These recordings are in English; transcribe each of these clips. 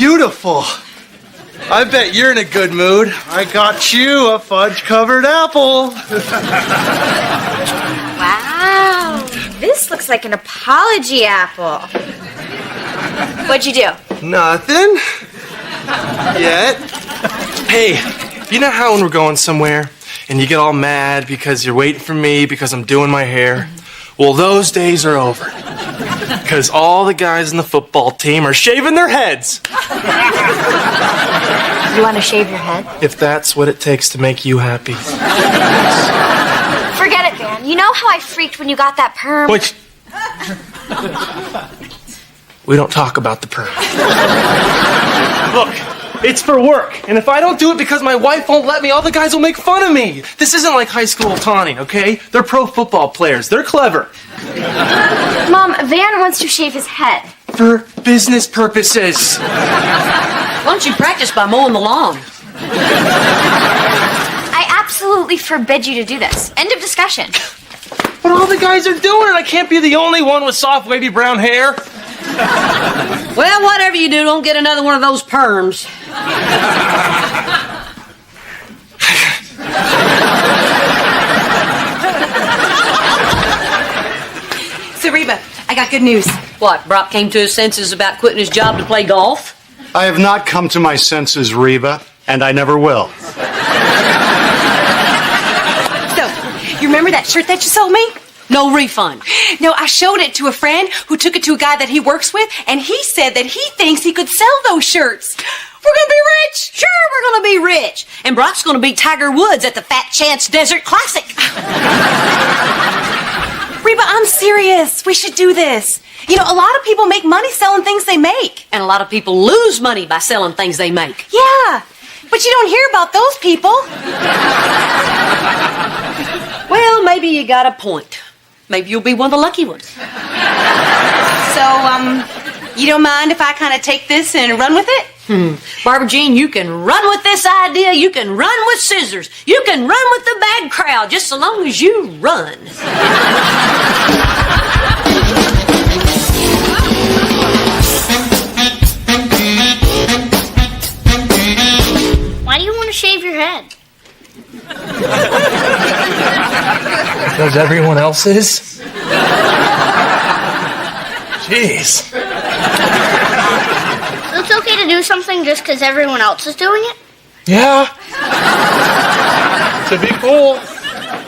Beautiful. I bet you're in a good mood. I got you a fudge-covered apple. Wow. This looks like an apology apple. What'd you do? Nothing. Yet. Hey, you know how when we're going somewhere and you get all mad because you're waiting for me because I'm doing my hair? Well, those days are over. Because all the guys in the football team are shaving their heads. You want to shave your head? If that's what it takes to make you happy. Forget it, Van. You know how I freaked when you got that perm? Wait. We don't talk about the perm. Look, it's for work. And if I don't do it because my wife won't let me, all the guys will make fun of me. This isn't like high school taunting, okay? They're pro football players. They're clever. Mom, Van wants to shave his head. For business purposes. Why don't you practice by mowing the lawn? I absolutely forbid you to do this. End of discussion. But all the guys are doing it. I can't be the only one with soft, wavy brown hair. Well, whatever you do, don't get another one of those perms. So, Reba, I got good news. What, Brock came to his senses about quitting his job to play golf? I have not come to my senses, Reba, and I never will. So, you remember that shirt that you sold me? No refund. No, I showed it to a friend who took it to a guy that he works with, and he said that he thinks he could sell those shirts. We're gonna be rich. Sure, we're gonna be rich. And Brock's gonna beat Tiger Woods at the Fat Chance Desert Classic. Reba, I'm serious. We should do this. You know, a lot of people make money selling things they make. And a lot of people lose money by selling things they make. Yeah, but you don't hear about those people. Well, maybe you got a point. Maybe you'll be one of the lucky ones. So, you don't mind if I kind of take this and run with it? Barbara Jean, you can run with this idea. You can run with scissors. You can run with the bad crowd, just so long as you run. Why do you want to shave your head? Because everyone else is? Jeez. So it's okay to do something just because everyone else is doing it? Yeah. To be cool.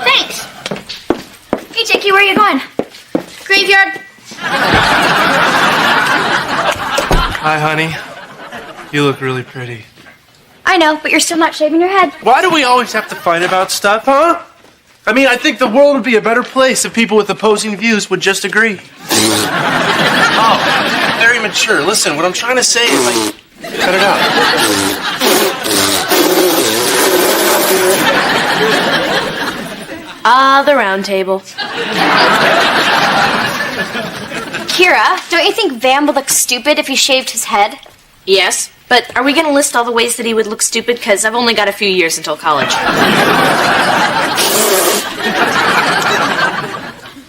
Thanks. Hey, Jackie, where are you going? Graveyard. Hi, honey. You look really pretty. I know, but you're still not shaving your head. Why do we always have to fight about stuff, huh? I mean, I think the world would be a better place if people with opposing views would just agree. Oh, very mature. Listen, what I'm trying to say is, like, cut it out. The round table. Kira, don't you think Van would look stupid if he shaved his head? Yes, but are we going to list all the ways that he would look stupid? Because I've only got a few years until college.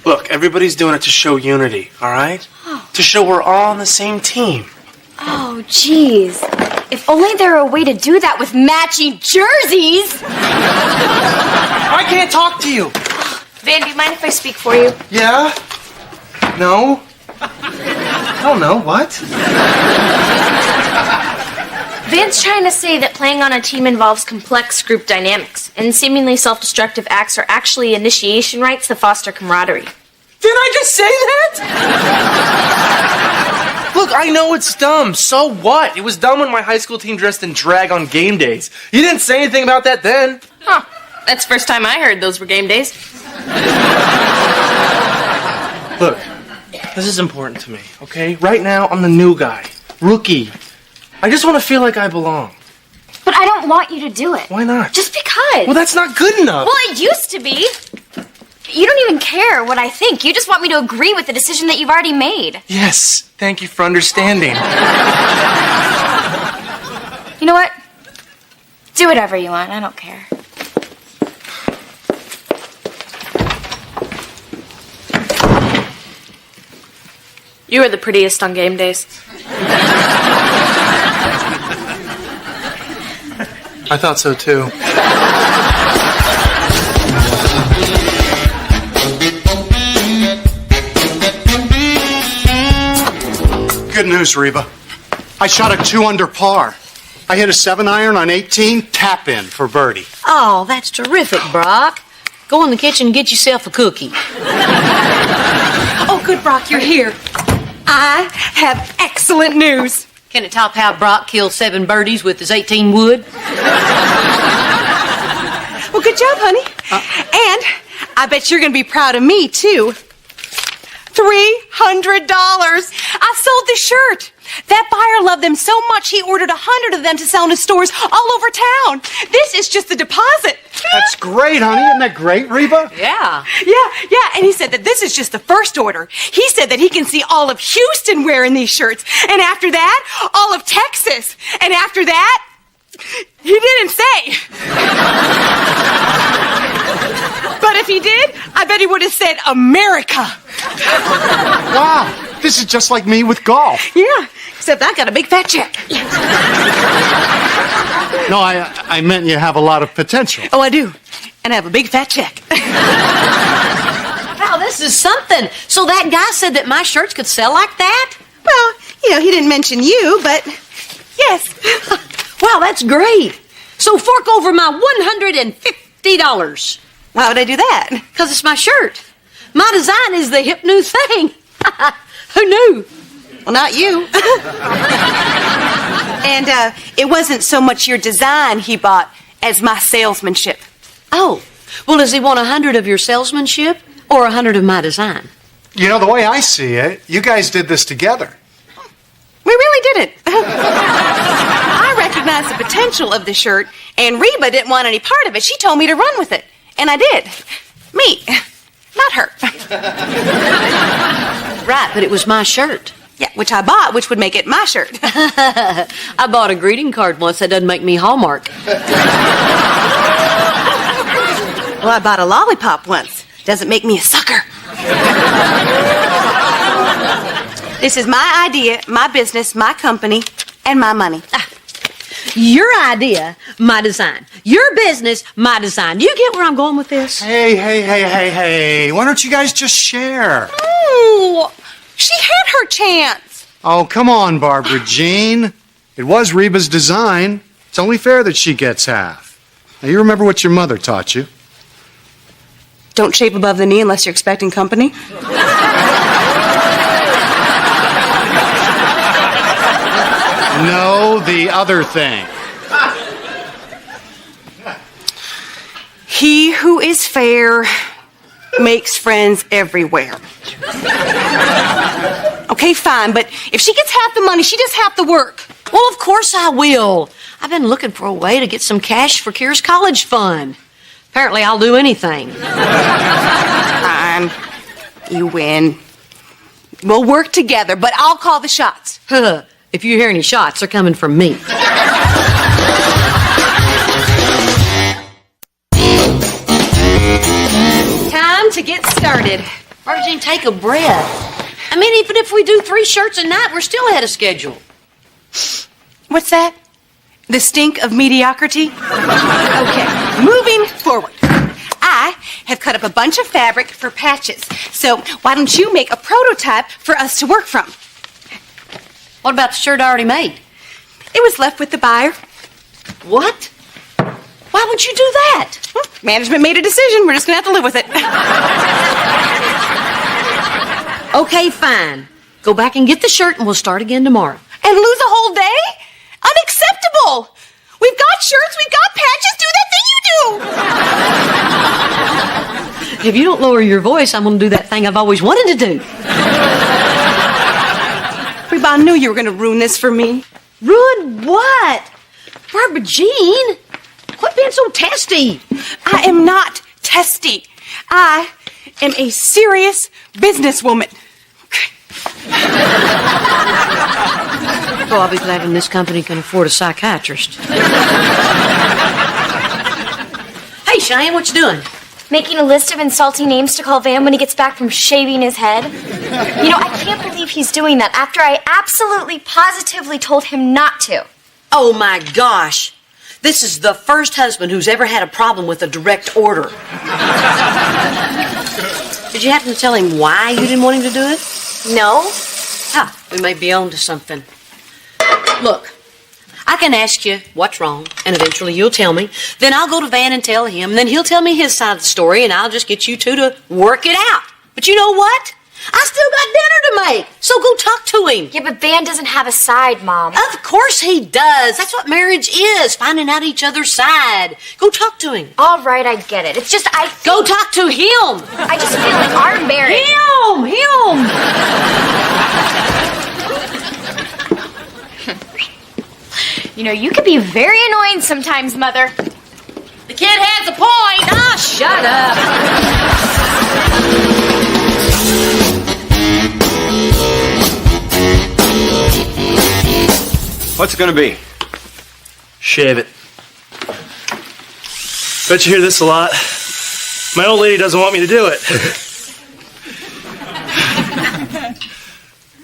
Look, everybody's doing it to show unity, all right? To show we're all on the same team. Oh, jeez. If only there were a way to do that with matching jerseys. I can't talk to you. Van, do you mind if I speak for you? Yeah? No? I don't know. What? Van's trying to say that playing on a team involves complex group dynamics, and seemingly self-destructive acts are actually initiation rites to foster camaraderie. Did I just say that? Look, I know it's dumb. So what? It was dumb when my high school team dressed in drag on game days. You didn't say anything about that then. Huh. That's the first time I heard those were game days. Look, this is important to me, okay? Right now, I'm the new guy. Rookie. I just want to feel like I belong. But I don't want you to do it. Why not? Just because. Well, that's not good enough. Well, it used to be. You don't even care what I think. You just want me to agree with the decision that you've already made. Yes, thank you for understanding. You know what? Do whatever you want. I don't care. You were the prettiest on game days. I thought so too. Good news, Reba. I shot a 2 under par. I hit a 7-iron on 18, tap in for birdie. Oh, that's terrific, Brock. Go in the kitchen and get yourself a cookie. Oh, good, Brock, you're here. I have excellent news. Can it top how Brock killed 7 birdies with his 18 wood? Well, good job, honey. And I bet you're going to be proud of me, too. $300. I sold the shirt. That buyer loved them so much he ordered 100 of them to sell in his stores all over town. This is just the deposit. That's great, honey. Isn't that great, Reba? Yeah. Yeah. And he said that this is just the first order. He said that he can see all of Houston wearing these shirts. And after that, all of Texas. And after that, he didn't say. But if he did, I bet he would have said America. Wow. This is just like me with golf. Yeah, except I got a big fat check. No, I meant you have a lot of potential. Oh, I do. And I have a big fat check. Wow, this is something. So that guy said that my shirts could sell like that? Well, he didn't mention you, but yes. Wow, that's great. So fork over my $150. Why would I do that? Because it's my shirt. My design is the hip new thing. Who knew? Well, not you. And it wasn't so much your design he bought as my salesmanship. Oh, well, does he want 100 of your salesmanship or 100 of my design? You know, the way I see it, you guys did this together. We really did it. I recognized the potential of the shirt, and Reba didn't want any part of it. She told me to run with it, and I did. Me, not her. Right, but it was my shirt. Yeah, which I bought, which would make it my shirt. I bought a greeting card once. That doesn't make me Hallmark. Well, I bought a lollipop once. Doesn't make me a sucker. This is my idea, my business, my company, and my money. Your idea, my design. Your business, my design. Do you get where I'm going with this? Hey. Why don't you guys just share? Oh, she had her chance. Oh, come on, Barbara Jean. It was Reba's design. It's only fair that she gets half. Now, you remember what your mother taught you. Don't shave above the knee unless you're expecting company. No, the other thing. He who is fair makes friends everywhere. Okay, fine, but if she gets half the money, she does half the work. Well, of course I will. I've been looking for a way to get some cash for Kira's college fund. Apparently I'll do anything. Fine. You win. We'll work together, but I'll call the shots. If you hear any shots, they're coming from me. Time to get started. Virgin, take a breath. I mean, even if we do 3 shirts a night, we're still ahead of schedule. What's that? The stink of mediocrity? Okay, moving forward. I have cut up a bunch of fabric for patches. So why don't you make a prototype for us to work from? What about the shirt I already made? It was left with the buyer. What? Why would you do that? Well, management made a decision. We're just going to have to live with it. Okay, fine. Go back and get the shirt and we'll start again tomorrow. And lose a whole day? Unacceptable. We've got shirts, we've got patches. Do that thing you do. If you don't lower your voice, I'm going to do that thing I've always wanted to do. Reba, I knew you were going to ruin this for me. Ruin what? Barbara Jean, quit being so testy. I am not testy. I am a serious businesswoman. Oh, I'll be glad when this company can afford a psychiatrist. Hey, Cheyenne, what you doing? Making a list of insulting names to call Van when he gets back from shaving his head. You know, I can't believe he's doing that after I absolutely, positively told him not to. Oh, my gosh. This is the first husband who's ever had a problem with a direct order. Did you happen to tell him why you didn't want him to do it? No? Ah, we may be on to something. Look, I can ask you what's wrong, and eventually you'll tell me. Then I'll go to Van and tell him, and then he'll tell me his side of the story, and I'll just get you two to work it out. But you know what? I still got dinner to make, so go talk to him. Yeah, but Van doesn't have a side, Mom. Of course he does. That's what marriage is, finding out each other's side. Go talk to him. All right, I get it. It's just Go talk to him. I just feel like our marriage... Him. You know, you could be very annoying sometimes, Mother. The kid has a point. Ah, shut up. What's it gonna be? Shave it. Bet you hear this a lot. My old lady doesn't want me to do it.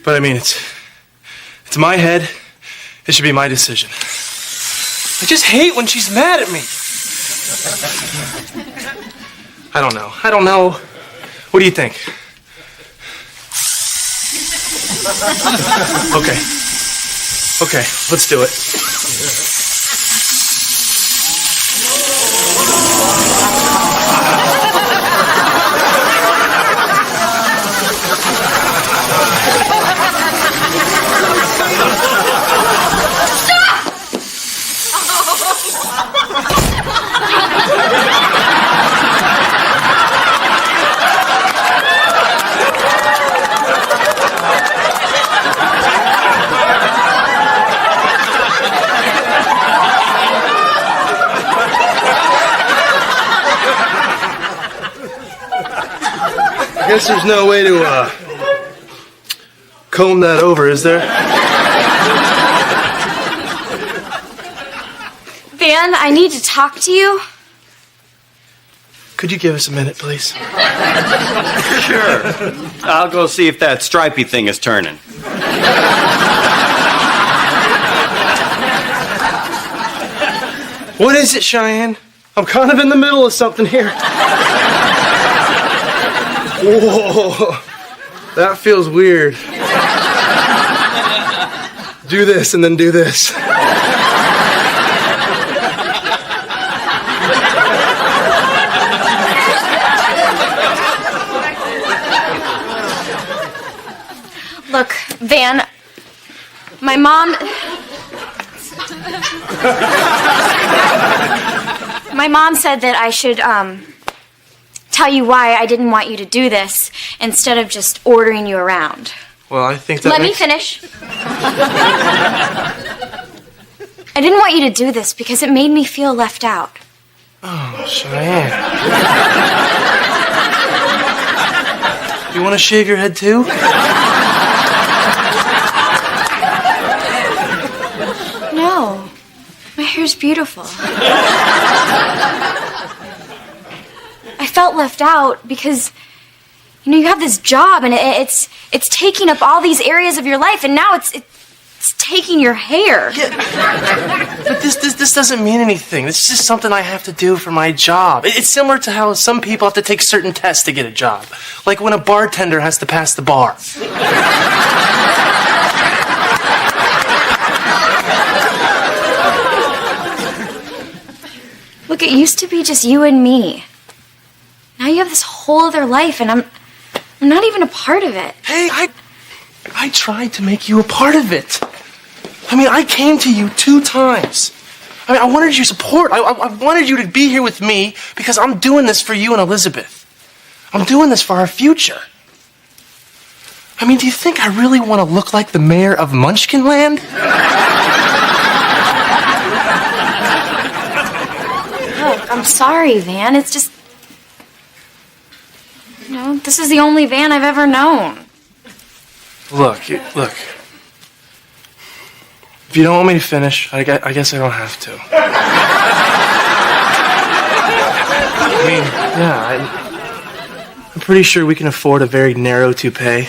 But I mean, it's my head. It should be my decision. I just hate when she's mad at me. I don't know. What do you think? Okay, let's do it. I guess there's no way to comb that over, is there? Van, I need to talk to you. Could you give us a minute, please? Sure. I'll go see if that stripy thing is turning. What is it, Cheyenne? I'm kind of in the middle of something here. Whoa, that feels weird. Do this and then do this. Look, Van, my mom... My mom said that I should, tell you why I didn't want you to do this instead of just ordering you around. Well, I think that Let me finish. I didn't want you to do this because it made me feel left out. Oh, Cheyenne. You want to shave your head too? No. My hair's beautiful. I felt left out because, you know, you have this job and it's taking up all these areas of your life, and now it's taking your hair. Yeah. But this doesn't mean anything. This is just something I have to do for my job. It's similar to how some people have to take certain tests to get a job. Like when a bartender has to pass the bar. Look, it used to be just you and me. Now you have this whole other life, and I'm not even a part of it. Hey, I tried to make you a part of it. I mean, I came to you 2 times. I mean, I wanted your support. I wanted you to be here with me because I'm doing this for you and Elizabeth. I'm doing this for our future. I mean, do you think I really want to look like the mayor of Munchkinland? Look, I'm sorry, Van. It's just... You know, this is the only Van I've ever known. Look. If you don't want me to finish, I guess I don't have to. I mean, yeah, I'm pretty sure we can afford a very narrow toupee.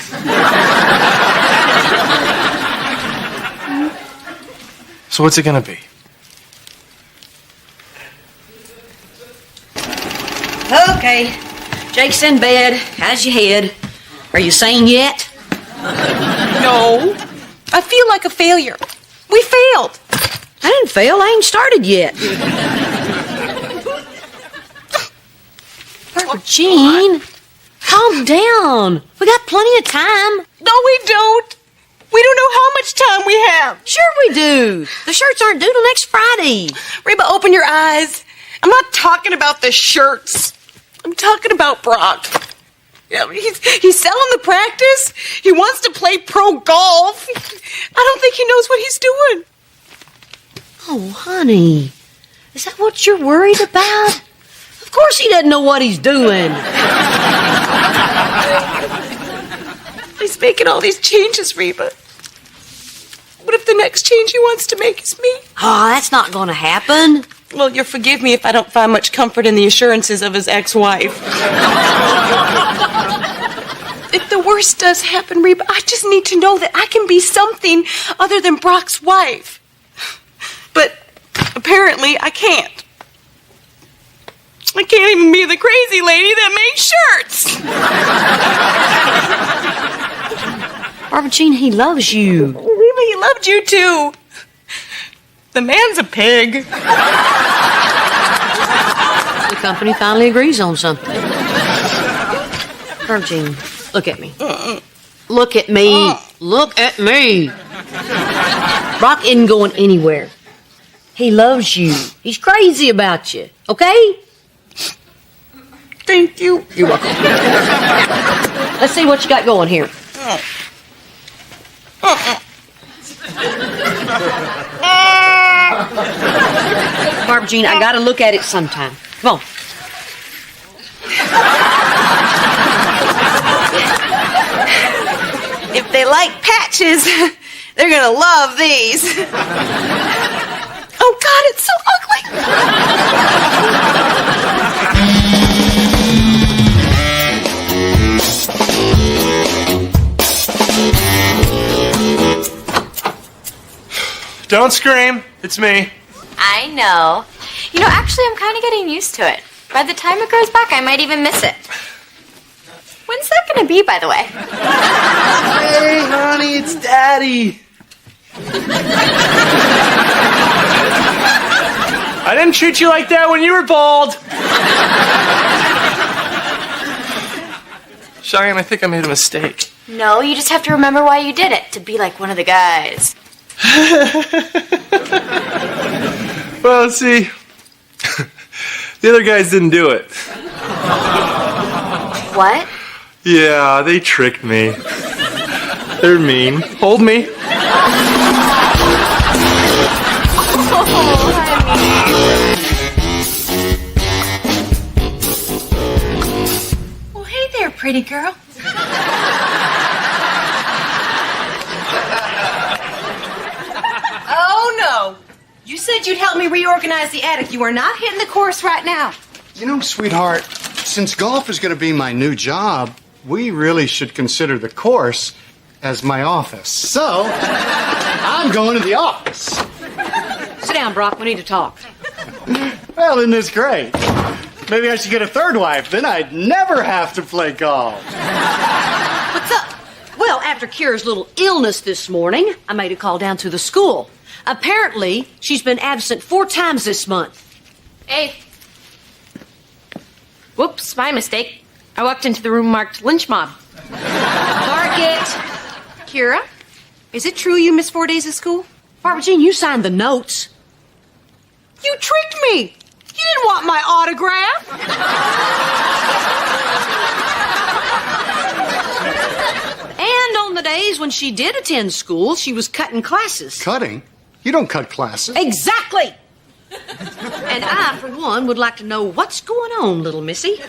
So what's it gonna be? Okay, Jake's in bed. How's your head? Are you sane yet? No. I feel like a failure. We failed. I didn't fail. I ain't started yet. Barbara Jean, calm down. We got plenty of time. No, we don't. We don't know how much time we have. Sure we do. The shirts aren't due till next Friday. Reba, open your eyes. I'm not talking about the shirts. I'm talking about Brock. Yeah, he's selling the practice. He wants to play pro golf. I don't think he knows what he's doing. Oh, honey, is that what you're worried about? Of course he doesn't know what he's doing. He's making all these changes, Reba. What if the next change he wants to make is me? Oh, that's not going to happen. Well, you'll forgive me if I don't find much comfort in the assurances of his ex-wife. If the worst does happen, Reba, I just need to know that I can be something other than Brock's wife. But apparently I can't. I can't even be the crazy lady that makes shirts. Barbara Jean, he loves you. Reba, he loved you too. The man's a pig. The company finally agrees on something. Barbara Jean, look at me. Look at me. Look at me. Brock isn't going anywhere. He loves you. He's crazy about you. Okay? Thank you. You're welcome. Let's see what you got going here. Barbara Jean, I gotta look at it sometime. Come on. If they like patches, they're gonna love these. Oh God, it's so ugly. Don't scream. It's me. I know. You know, actually, I'm kind of getting used to it. By the time it grows back, I might even miss it. When's that going to be, by the way? Hey, honey, it's Daddy. I didn't treat you like that when you were bald. Cheyenne, I think I made a mistake. No, you just have to remember why you did it, to be like one of the guys. Well, see, the other guys didn't do it. What? Yeah, they tricked me. They're mean. Hold me. Well, hey there, pretty girl. Oh, no. You said you'd help me reorganize the attic. You are not hitting the course right now. You know, sweetheart, since golf is going to be my new job, we really should consider the course as my office. So, I'm going to the office. Sit down, Brock. We need to talk. Well, isn't this great? Maybe I should get a third wife. Then I'd never have to play golf. What's up? Well, after Kira's little illness this morning, I made a call down to the school. Apparently, she's been absent 4 times this month. Hey. Whoops, my mistake. I walked into the room marked lynch mob. Mark it. Kira, is it true you missed 4 days of school? Barbara Jean, you signed the notes. You tricked me. You didn't want my autograph. And on the days when she did attend school, she was cutting classes. Cutting? You don't cut classes. Exactly. And I, for one, would like to know what's going on, little missy.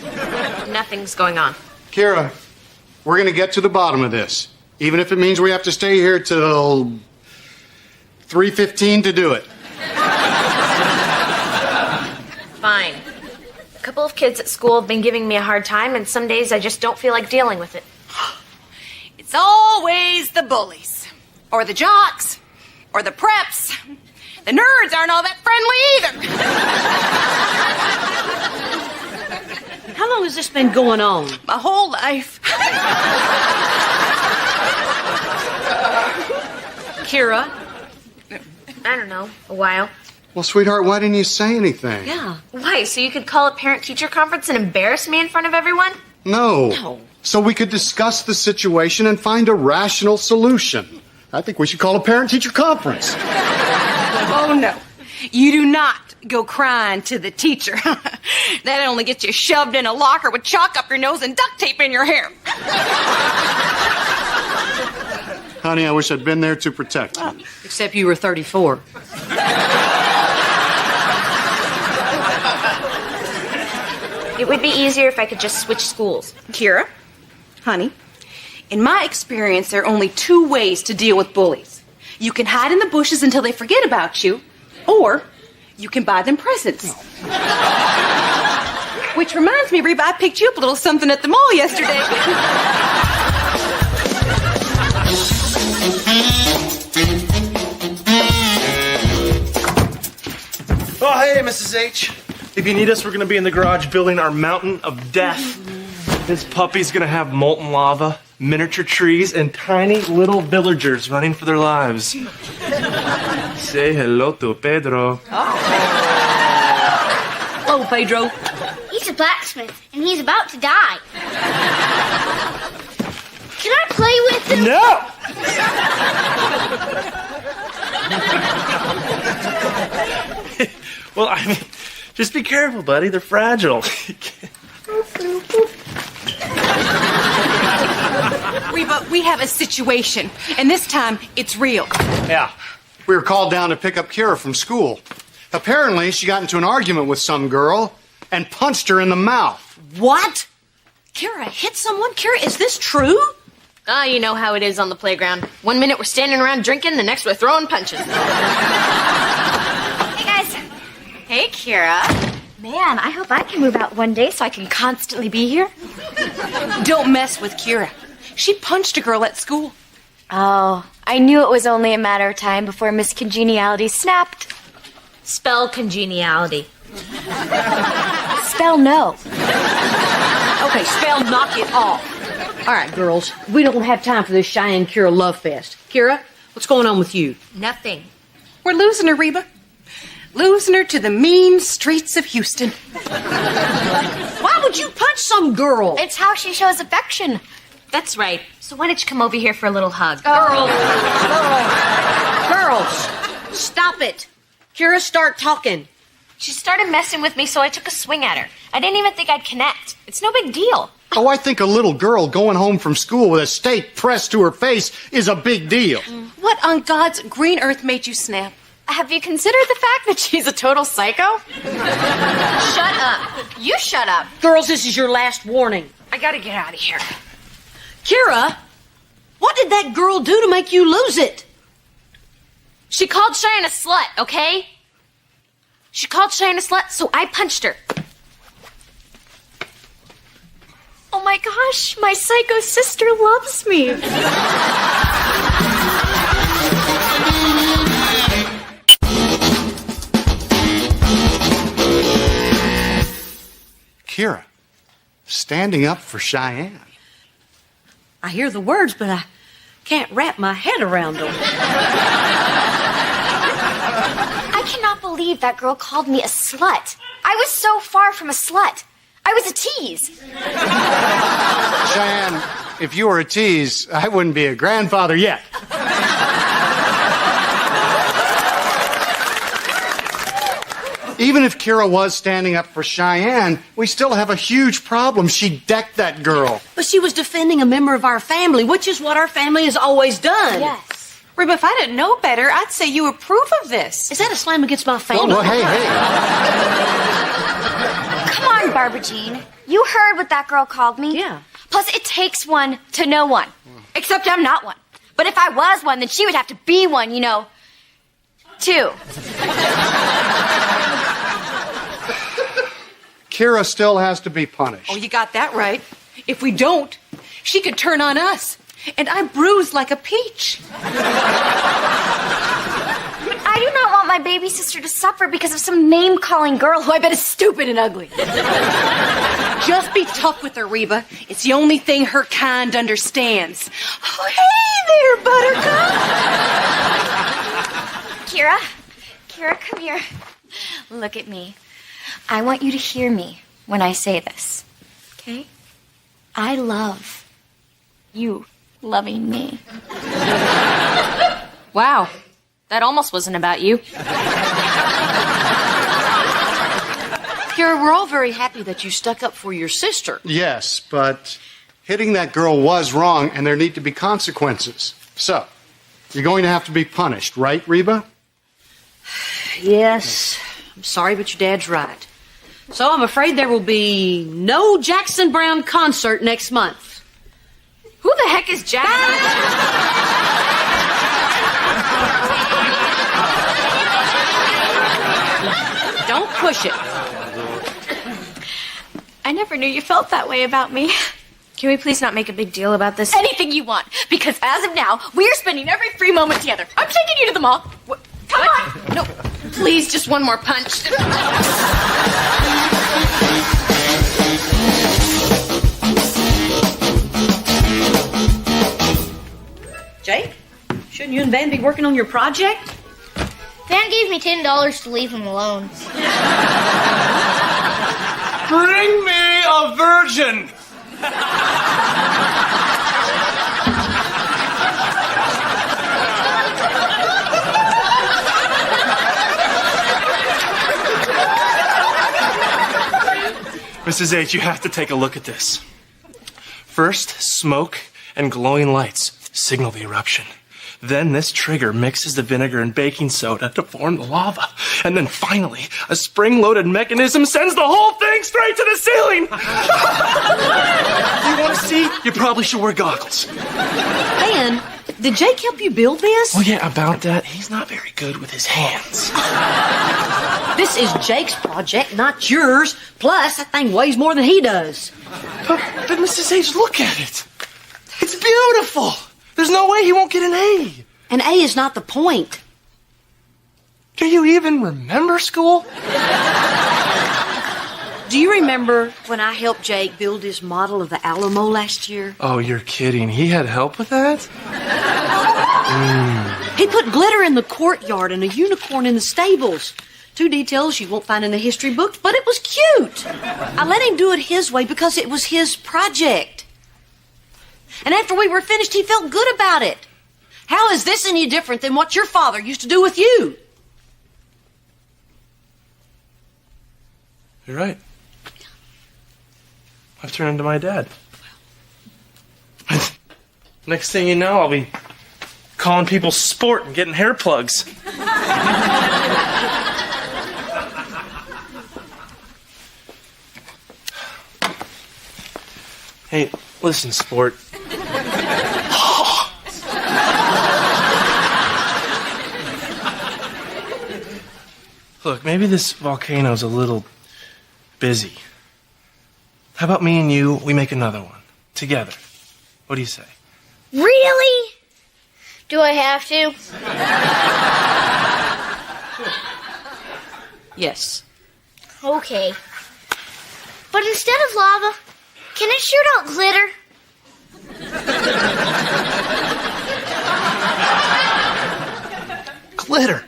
Nothing's going on. Kira, we're going to get to the bottom of this, even if it means we have to stay here till 3:15 to do it. Fine. A couple of kids at school have been giving me a hard time, and some days I just don't feel like dealing with it. It's always the bullies, or the jocks, or the preps. The nerds aren't all that friendly either. How long has this been going on? My whole life. Kira? I don't know, a while. Well, sweetheart, why didn't you say anything? Yeah. Why? So you could call a parent-teacher conference and embarrass me in front of everyone? No. So we could discuss the situation and find a rational solution. I think we should call a parent-teacher conference. Oh, no. You do not go crying to the teacher. That only gets you shoved in a locker with chalk up your nose and duct tape in your hair. Honey, I wish I'd been there to protect you. Except you were 34. It would be easier if I could just switch schools. Kira, honey, in my experience, there are only two ways to deal with bullies. You can hide in the bushes until they forget about you, or you can buy them presents. Which reminds me, Reba, I picked you up a little something at the mall yesterday. Oh, hey, Mrs. H. If you need us, we're going to be in the garage building our mountain of death. This puppy's going to have molten lava, miniature trees, and tiny little villagers running for their lives. Say hello to Pedro. Hello, Pedro. He's a blacksmith, and he's about to die. Can I play with him? No! Well, I mean, just be careful, buddy. They're fragile. Reba, we have a situation, and this time it's real. Yeah. We were called down to pick up Kira from school. Apparently, she got into an argument with some girl and punched her in the mouth. What? Kira hit someone? Kira, is this true? Ah, you know how it is on the playground. 1 minute we're standing around drinking, the next we're throwing punches. Hey, guys. Hey, Kira. Man, I hope I can move out one day so I can constantly be here. Don't mess with Kira. She punched a girl at school. Oh, I knew it was only a matter of time before Miss Congeniality snapped. Spell congeniality. Spell no. Okay, spell knock it off. All right, girls, we don't have time for this Cheyenne Kira love fest. Kira, what's going on with you? Nothing. We're losing her, Reba. Losing her to the mean streets of Houston. Why would you punch some girl? It's how she shows affection. That's right. So why don't you come over here for a little hug? Girls, stop it. Kira, start talking. She started messing with me, so I took a swing at her. I didn't even think I'd connect. It's no big deal. Oh, I think a little girl going home from school with a steak pressed to her face is a big deal. What on God's green earth made you snap? Have you considered the fact that she's a total psycho? Shut up. You shut up. Girls, this is your last warning. I gotta get out of here. Kira, what did that girl do to make you lose it? She called Cheyenne a slut, okay? She called Cheyenne a slut, so I punched her. Oh my gosh, my psycho sister loves me. Kira, standing up for Cheyenne. I hear the words, but I can't wrap my head around them. I cannot believe that girl called me a slut. I was so far from a slut. I was a tease. Cheyenne, if you were a tease, I wouldn't be a grandfather yet. Even if Kira was standing up for Cheyenne, we still have a huge problem. She decked that girl. But she was defending a member of our family, which is what our family has always done. Yes. Reba, if I didn't know better, I'd say you approve of this. Is that a slam against my family? Well, hey. Come on, Barbara Jean. You heard what that girl called me? Yeah. Plus, it takes one to know one. Except I'm not one. But if I was one, then she would have to be one, you know. Two. Kira still has to be punished. Oh, you got that right. If we don't, she could turn on us. And I'm bruised like a peach. I do not want my baby sister to suffer because of some name-calling girl who I bet is stupid and ugly. Just be tough with her, Reba. It's the only thing her kind understands. Oh, hey there, Buttercup. Kira, come here. Look at me. I want you to hear me when I say this, okay? I love you loving me. Wow. That almost wasn't about you. Kira, we're all very happy that you stuck up for your sister. Yes, but hitting that girl was wrong, and there need to be consequences. So, you're going to have to be punished, right, Reba? Yes. I'm sorry, but your dad's right. So I'm afraid there will be no Jackson Brown concert next month. Who the heck is Jack? Don't push it. I never knew you felt that way about me. Can we please not make a big deal about this? Anything you want, because as of now, we're spending every free moment together. I'm taking you to the mall. Come on. No, please, just one more punch. Jake, shouldn't you and Van be working on your project? Van gave me $10 to leave him alone. Bring me a virgin! Mrs. H, you have to take a look at this. First, smoke and glowing lights signal the eruption. Then this trigger mixes the vinegar and baking soda to form the lava. And then finally, a spring-loaded mechanism sends the whole thing straight to the ceiling! You want to see? You probably should wear goggles. Van, did Jake help you build this? Well, yeah, about that. He's not very good with his hands. This is Jake's project, not yours. Plus, that thing weighs more than he does. But Mrs. H, look at it. It's beautiful. There's no way he won't get an A. An A is not the point. Do you even remember school? Do you remember when I helped Jake build his model of the Alamo last year? Oh, you're kidding. He had help with that? He put glitter in the courtyard and a unicorn in the stables. 2 details you won't find in the history books, but it was cute. I let him do it his way because it was his project. And after we were finished, he felt good about it. How is this any different than what your father used to do with you? You're right. I've turned into my dad. Next thing you know, I'll be calling people sport and getting hair plugs. Hey, listen, sport. Look, maybe this volcano's a little busy. How about me and you, we make another one, together? What do you say? Really? Do I have to? Yes. Okay. But instead of lava, can it shoot out glitter? Glitter.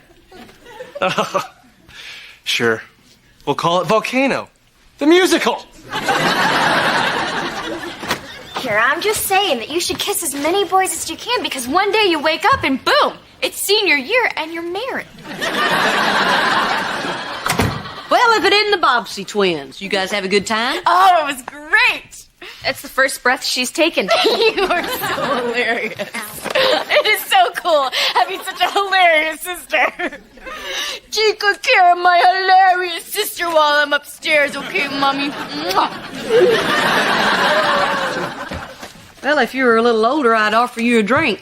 Sure. We'll call it Volcano. The musical. Kira, I'm just saying that you should kiss as many boys as you can because one day you wake up and boom, it's senior year and you're married. Well, if it isn't the Bobbsey twins, you guys have a good time? Oh, it was great. It's the first breath she's taken. You are so hilarious. It is so cool having such a hilarious sister. Chica, Kira, my hilarious sister while I'm upstairs, okay, Mommy? Well, if you were a little older, I'd offer you a drink.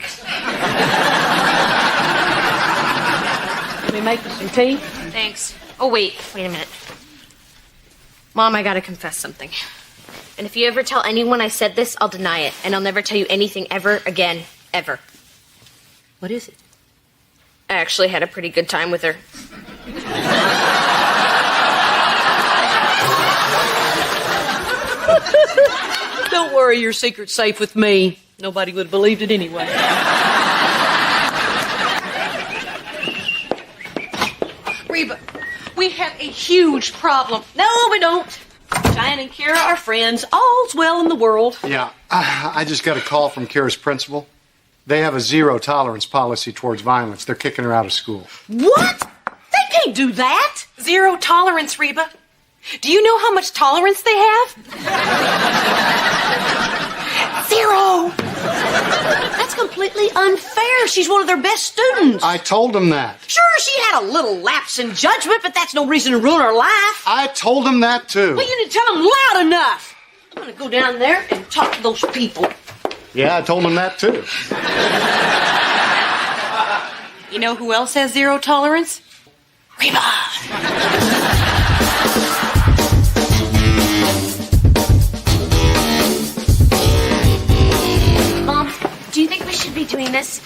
Let me make you some tea. Thanks. Oh, wait a minute. Mom, I gotta confess something. And if you ever tell anyone I said this, I'll deny it. And I'll never tell you anything ever again, ever. What is it? I actually had a pretty good time with her. Don't worry, your secret's safe with me. Nobody would have believed it anyway. Reba, we have a huge problem. No, we don't. Cheyenne and Kira are friends. All's well in the world. Yeah, I just got a call from Kira's principal. They have a zero tolerance policy towards violence. They're kicking her out of school. What? They can't do that. Zero tolerance, Reba. Do you know how much tolerance they have? Zero. That's completely unfair. She's one of their best students. I told them that. Sure, she had a little lapse in judgment, but that's no reason to ruin her life. I told them that, too. Well, you didn't tell them loud enough. I'm going to go down there and talk to those people. Yeah, I told them that, too. You know who else has zero tolerance? Reba. Mom, do you think we should be doing this?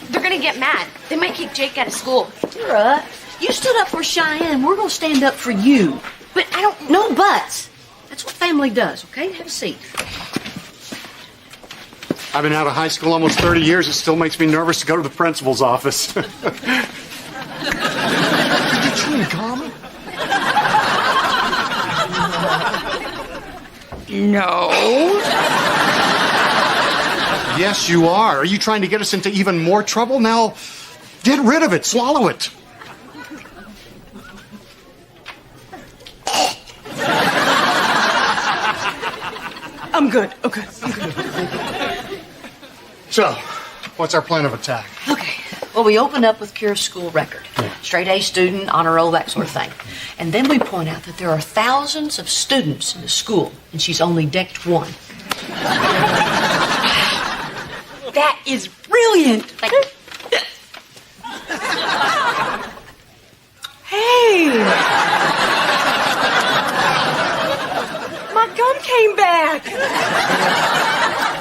They're gonna get mad. They might kick Jake out of school. Kira, you stood up for Cheyenne. We're going to stand up for you. But I don't... No buts. That's what family does, okay? Have a seat. I've been out of high school almost 30 years. It still makes me nervous to go to the principal's office. Did you chewing gum? No. Yes, you are. Are you trying to get us into even more trouble? Now, get rid of it. Swallow it. I'm good. Okay, I'm good. So, what's our plan of attack? Okay. Well, we open up with Kira's school record. Straight A student, honor roll, that sort of thing. And then we point out that there are thousands of students in the school, and she's only decked one. That is brilliant. Hey. My gum came back.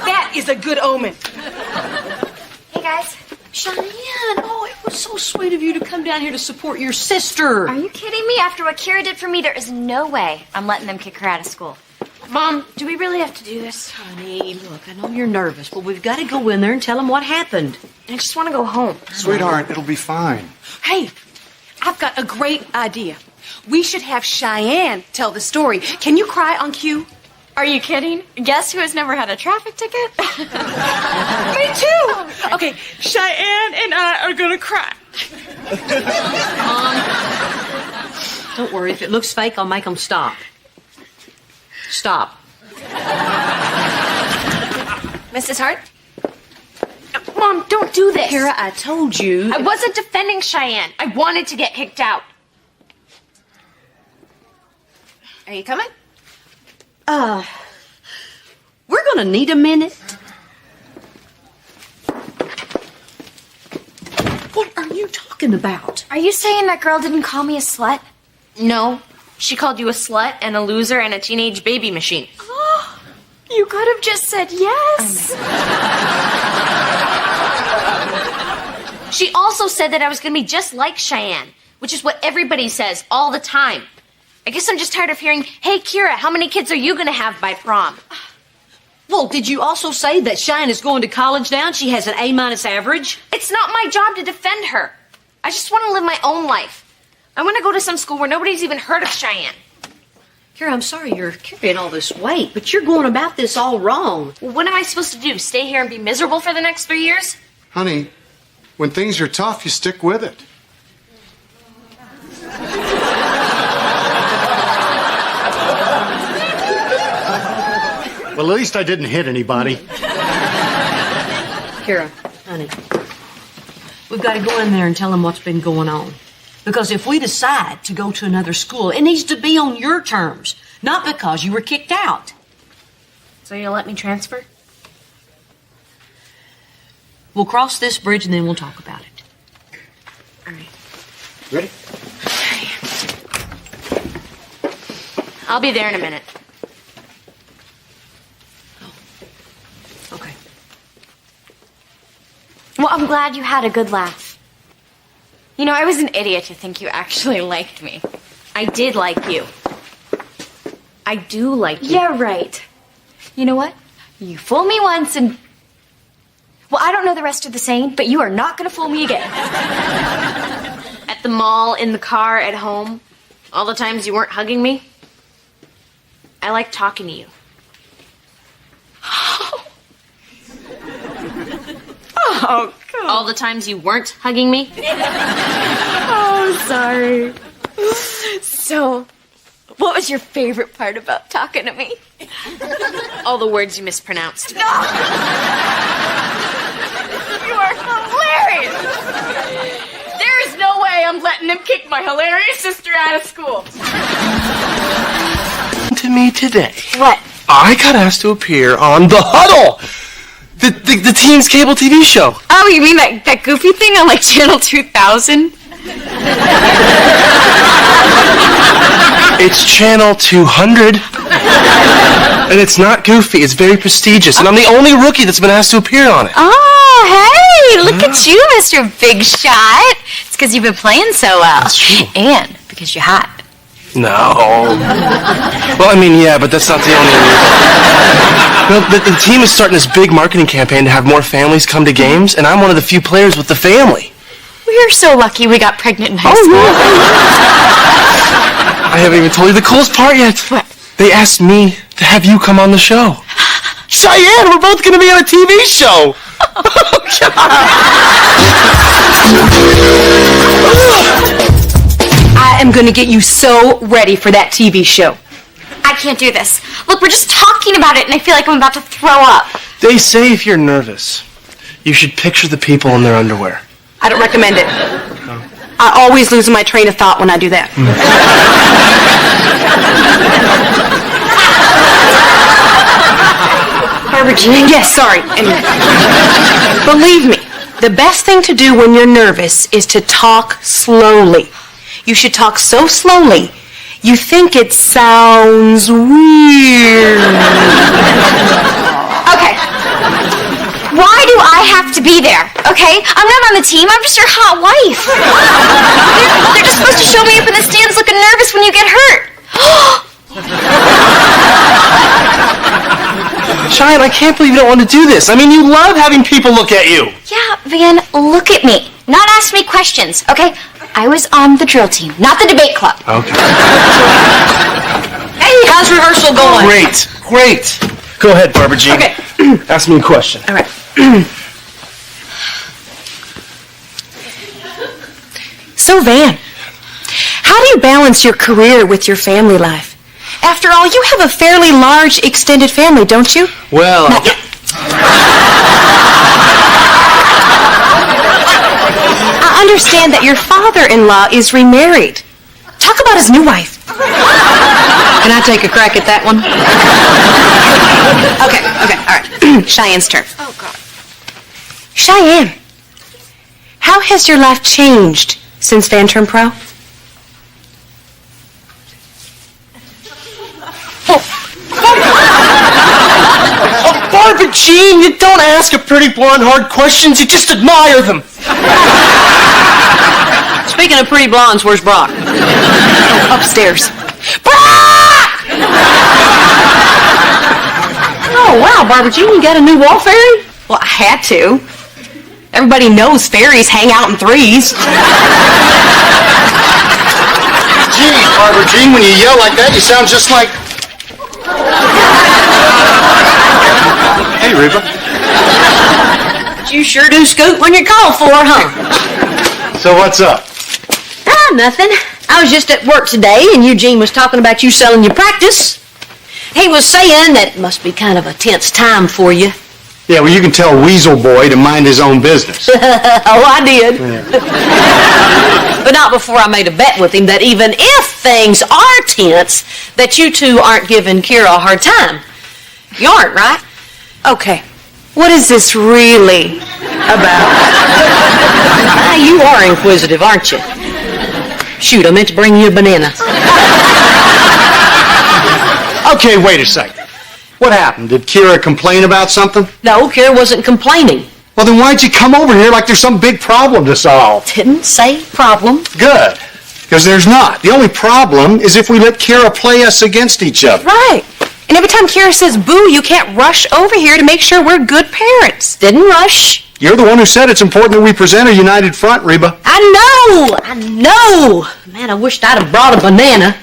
That is a good omen. Hey, guys. Cheyenne, oh, it was so sweet of you to come down here to support your sister. Are you kidding me? After what Kira did for me, there is no way I'm letting them kick her out of school. Mom, do we really have to do this? Honey, look, I know you're nervous, but we've got to go in there and tell them what happened. I just want to go home. Sweetheart, it'll be fine. Hey, I've got a great idea. We should have Cheyenne tell the story. Can you cry on cue? Are you kidding? Guess who has never had a traffic ticket? Me too. Okay, Cheyenne and I are gonna cry. Don't worry, if it looks fake, I'll make them stop. Stop. Mrs. Hart? Mom, don't do this. Kira, I told you. I wasn't defending Cheyenne. I wanted to get kicked out. Are you coming? We're gonna need a minute. What are you talking about? Are you saying that girl didn't call me a slut? No. She called you a slut and a loser and a teenage baby machine. Oh, you could have just said yes. She also said that I was going to be just like Cheyenne, which is what everybody says all the time. I guess I'm just tired of hearing, hey, Kira, how many kids are you going to have by prom? Well, did you also say that Cheyenne is going to college now and she has an A- average? It's not my job to defend her. I just want to live my own life. I want to go to some school where nobody's even heard of Cheyenne. Kira, I'm sorry you're carrying all this weight, but you're going about this all wrong. Well, what am I supposed to do? Stay here and be miserable for the next 3 years? Honey, when things are tough, you stick with it. Well, at least I didn't hit anybody. Kira, honey, we've got to go in there and tell them what's been going on. Because if we decide to go to another school, it needs to be on your terms, not because you were kicked out. So you'll let me transfer? We'll cross this bridge and then we'll talk about it. All right. Ready? I'll be there in a minute. Okay. Well, I'm glad you had a good laugh. You know, I was an idiot to think you actually liked me. I did like you. I do like you. Yeah, right. You know what? You fool me once and... Well, I don't know the rest of the saying, but you are not going to fool me again. At the mall, in the car, at home, all the times you weren't hugging me, I like talking to you. Oh, God. All the times you weren't hugging me. Oh, sorry. So, what was your favorite part about talking to me? All the words you mispronounced. You are hilarious. There is no way I'm letting him kick my hilarious sister out of school. To me today. What? I got asked to appear on The Huddle, the teens cable TV show. Oh, you mean that goofy thing on like Channel 2000? It's Channel 200. And it's not goofy, it's very prestigious. And I'm the only rookie that's been asked to appear on it. Oh, hey, look at you, Mr. Big Shot. It's because you've been playing so well. That's true. And because you're hot. No. Well, I mean, yeah, but that's not the only reason. The team is starting this big marketing campaign to have more families come to games, and I'm one of the few players with the family. We're so lucky we got pregnant in high school. Yeah. I haven't even told you the coolest part yet. What? They asked me to have you come on the show. Cheyenne, we're both going to be on a TV show. I am going to get you so ready for that TV show. I can't do this. Look, we're just talking about it, and I feel like I'm about to throw up. They say if you're nervous, you should picture the people in their underwear. I don't recommend it. I always lose my train of thought when I do that. Barbara Jean? Yes, sorry. And believe me, the best thing to do when you're nervous is to talk slowly. You should talk so slowly, you think it sounds weird. Okay. Why do I have to be there? Okay? I'm not on the team. I'm just your hot wife. They're just supposed to show me up in the stands looking nervous when you get hurt. Cheyenne, I can't believe you don't want to do this. I mean, you love having people look at you. Yeah, Van, look at me. Not ask me questions, okay? I was on the drill team, not the debate club. Okay. Hey, how's rehearsal going? Great. Go ahead, Barbara Jean. Okay. Ask me a question. All right. So, Van, how do you balance your career with your family life? After all, you have a fairly large extended family, don't you? Well, Not yet. I understand that your father-in-law is remarried. Talk about his new wife. Can I take a crack at that one? Okay, all right. Cheyenne's turn. Oh, God. Cheyenne, how has your life changed since Van turned pro? Barbara Jean, you don't ask a pretty blonde hard questions, you just admire them. Speaking of pretty blondes, where's Brock? Upstairs. Brock! Oh, wow, Barbara Jean, you got a new wall fairy? Well, I had to. Everybody knows fairies hang out in threes. Gee, Barbara Jean, when you yell like that, you sound just like... Hey, Reba. You sure do scoot when you're called for, huh? So what's up? Ah, nothing. I was just at work today, and Eugene was talking about you selling your practice. He was saying that it must be kind of a tense time for you. Yeah, well, you can tell Weasel Boy to mind his own business. Oh, I did. But not before I made a bet with him that even if things are tense, that you two aren't giving Kira a hard time. You aren't, right? Okay, what is this really about? You are inquisitive, aren't you? Shoot, I meant to bring you a banana. Okay, wait a second. What happened? Did Kira complain about something? No, Kira wasn't complaining. Well, then why'd you come over here like there's some big problem to solve? Didn't say problem. Good, because there's not. The only problem is if we let Kira play us against each other. Right. And every time Kira says boo, you can't rush over here to make sure we're good parents. Didn't rush. You're the one who said it's important that we present a united front, Reba. I know. Man, I wished I'd have brought a banana.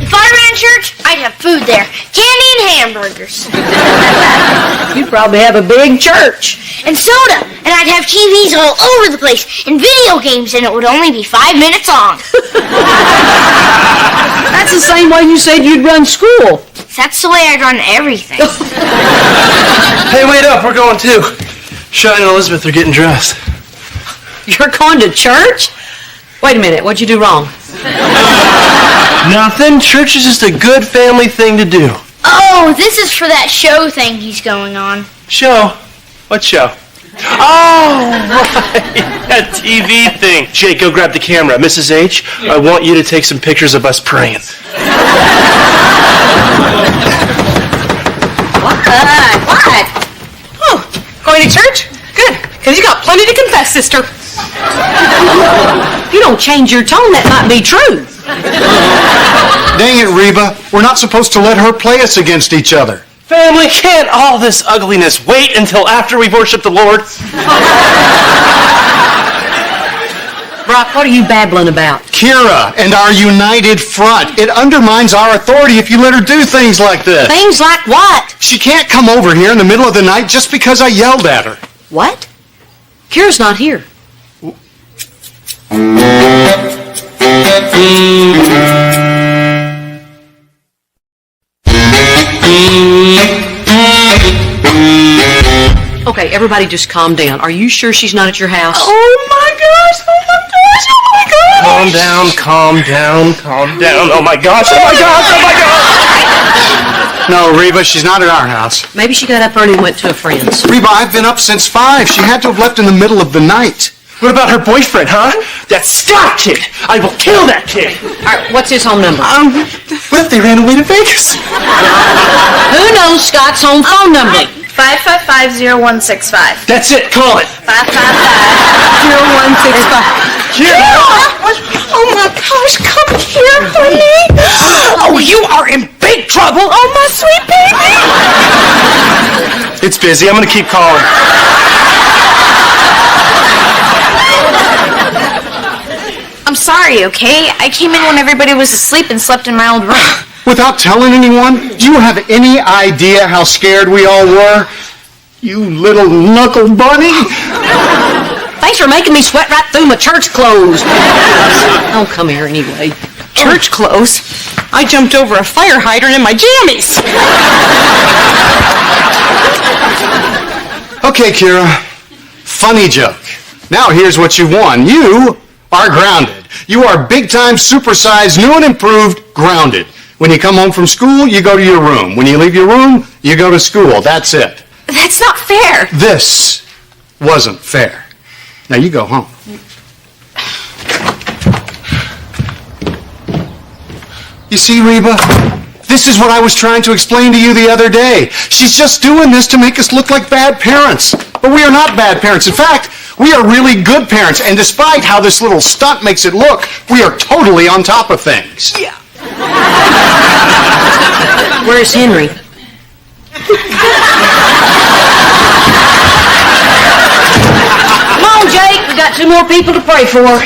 If I ran church, I'd have food there. Candy and hamburgers. You'd probably have a big church. And soda. And I'd have TVs all over the place. And video games, and it would only be 5 minutes long. That's the same way you said you'd run school. That's the way I'd run everything. Hey, wait up. We're going too. Shai and Elizabeth are getting dressed. You're going to church? Wait a minute. What'd you do wrong? Nothing. Church is just a good family thing to do. Oh, this is for that show thing he's going on. Show? What show? Oh, right. That TV thing. Jake, go grab the camera. Mrs. H, I want you to take some pictures of us praying. What? Oh, going to church? Good, because you got plenty to confess, sister. If you don't change your tone, that might be true. Dang it, Reba. We're not supposed to let her play us against each other. Family, can't all this ugliness wait until after we've worshiped the Lord? Brock, what are you babbling about? Kira and our united front. It undermines our authority if you let her do things like this. Things like what? She can't come over here in the middle of the night just because I yelled at her. What? Kira's not here. Okay, everybody just calm down. Are you sure she's not at your house? Oh my gosh, oh my gosh, oh my gosh. Calm down, calm down, calm down. Oh my gosh, oh my gosh, oh my gosh. No, Reba, she's not at our house. Maybe she got up early and went to a friend's. Reba, I've been up since 5. She had to have left in the middle of the night. What about her boyfriend, huh? That Scott kid. I will kill that kid. All right, what's his home number? What if they ran away to Vegas? Who knows Scott's home phone number? 555-0165. That's it, call it. 0165. Oh my gosh, come here, honey. Oh, you are in big trouble. Oh, my sweet baby. It's busy. I'm going to keep calling. I'm sorry, okay? I came in when everybody was asleep and slept in my old room. Without telling anyone? Do you have any idea how scared we all were? You little knuckle bunny. Thanks for making me sweat right through my church clothes. Oh, come here anyway. Church clothes? I jumped over a fire hydrant in my jammies. Okay, Kira. Funny joke. Now here's what you won. You are grounded. You are big-time, supersized, new and improved grounded. When you come home from school, you go to your room. When you leave your room, you go to school. That's it. That's not fair. This wasn't fair. Now you go home. You see, Reba? This is what I was trying to explain to you the other day. She's just doing this to make us look like bad parents. But we are not bad parents. In fact, we are really good parents. And despite how this little stunt makes it look, we are totally on top of things. Yeah. Where's Henry? Come on, Jake. We got 2 more people to pray for.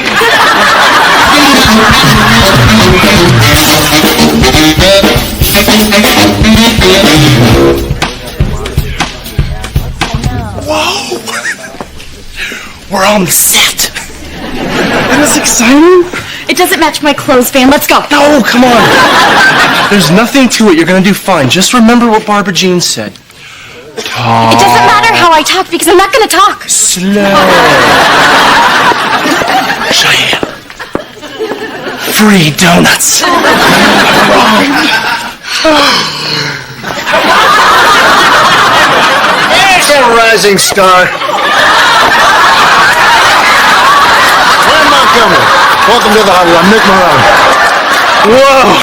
Whoa! We're on the set. That was exciting. It doesn't match my clothes, Van. Let's go. No, come on. There's nothing to it. You're going to do fine. Just remember what Barbara Jean said. Talk. It doesn't matter how I talk because I'm not going to talk. Slow. Cheyenne. Free donuts. It's a rising star. Glenn Montgomery. Welcome to the Hollywood. I'm Nick Morone. Whoa.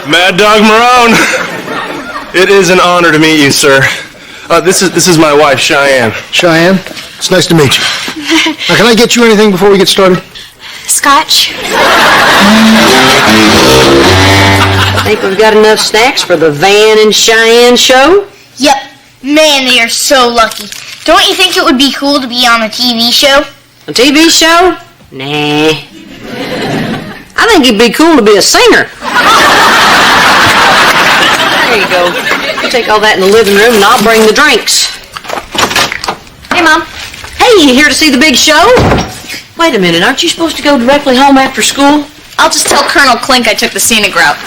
Mad Dog Marone. It is an honor to meet you, sir. This is my wife, Cheyenne. Cheyenne, it's nice to meet you. Now, can I get you anything before we get started? Scotch? I think we've got enough snacks for the Van and Cheyenne show. Yep. Man, they are so lucky. Don't you think it would be cool to be on a TV show? A TV show? Nah. I think it'd be cool to be a singer. There you go. You take all that in the living room and I'll bring the drinks. Hey, Mom. Hey, you here to see the big show? Wait a minute, aren't you supposed to go directly home after school? I'll just tell Colonel Klink I took the scenic route.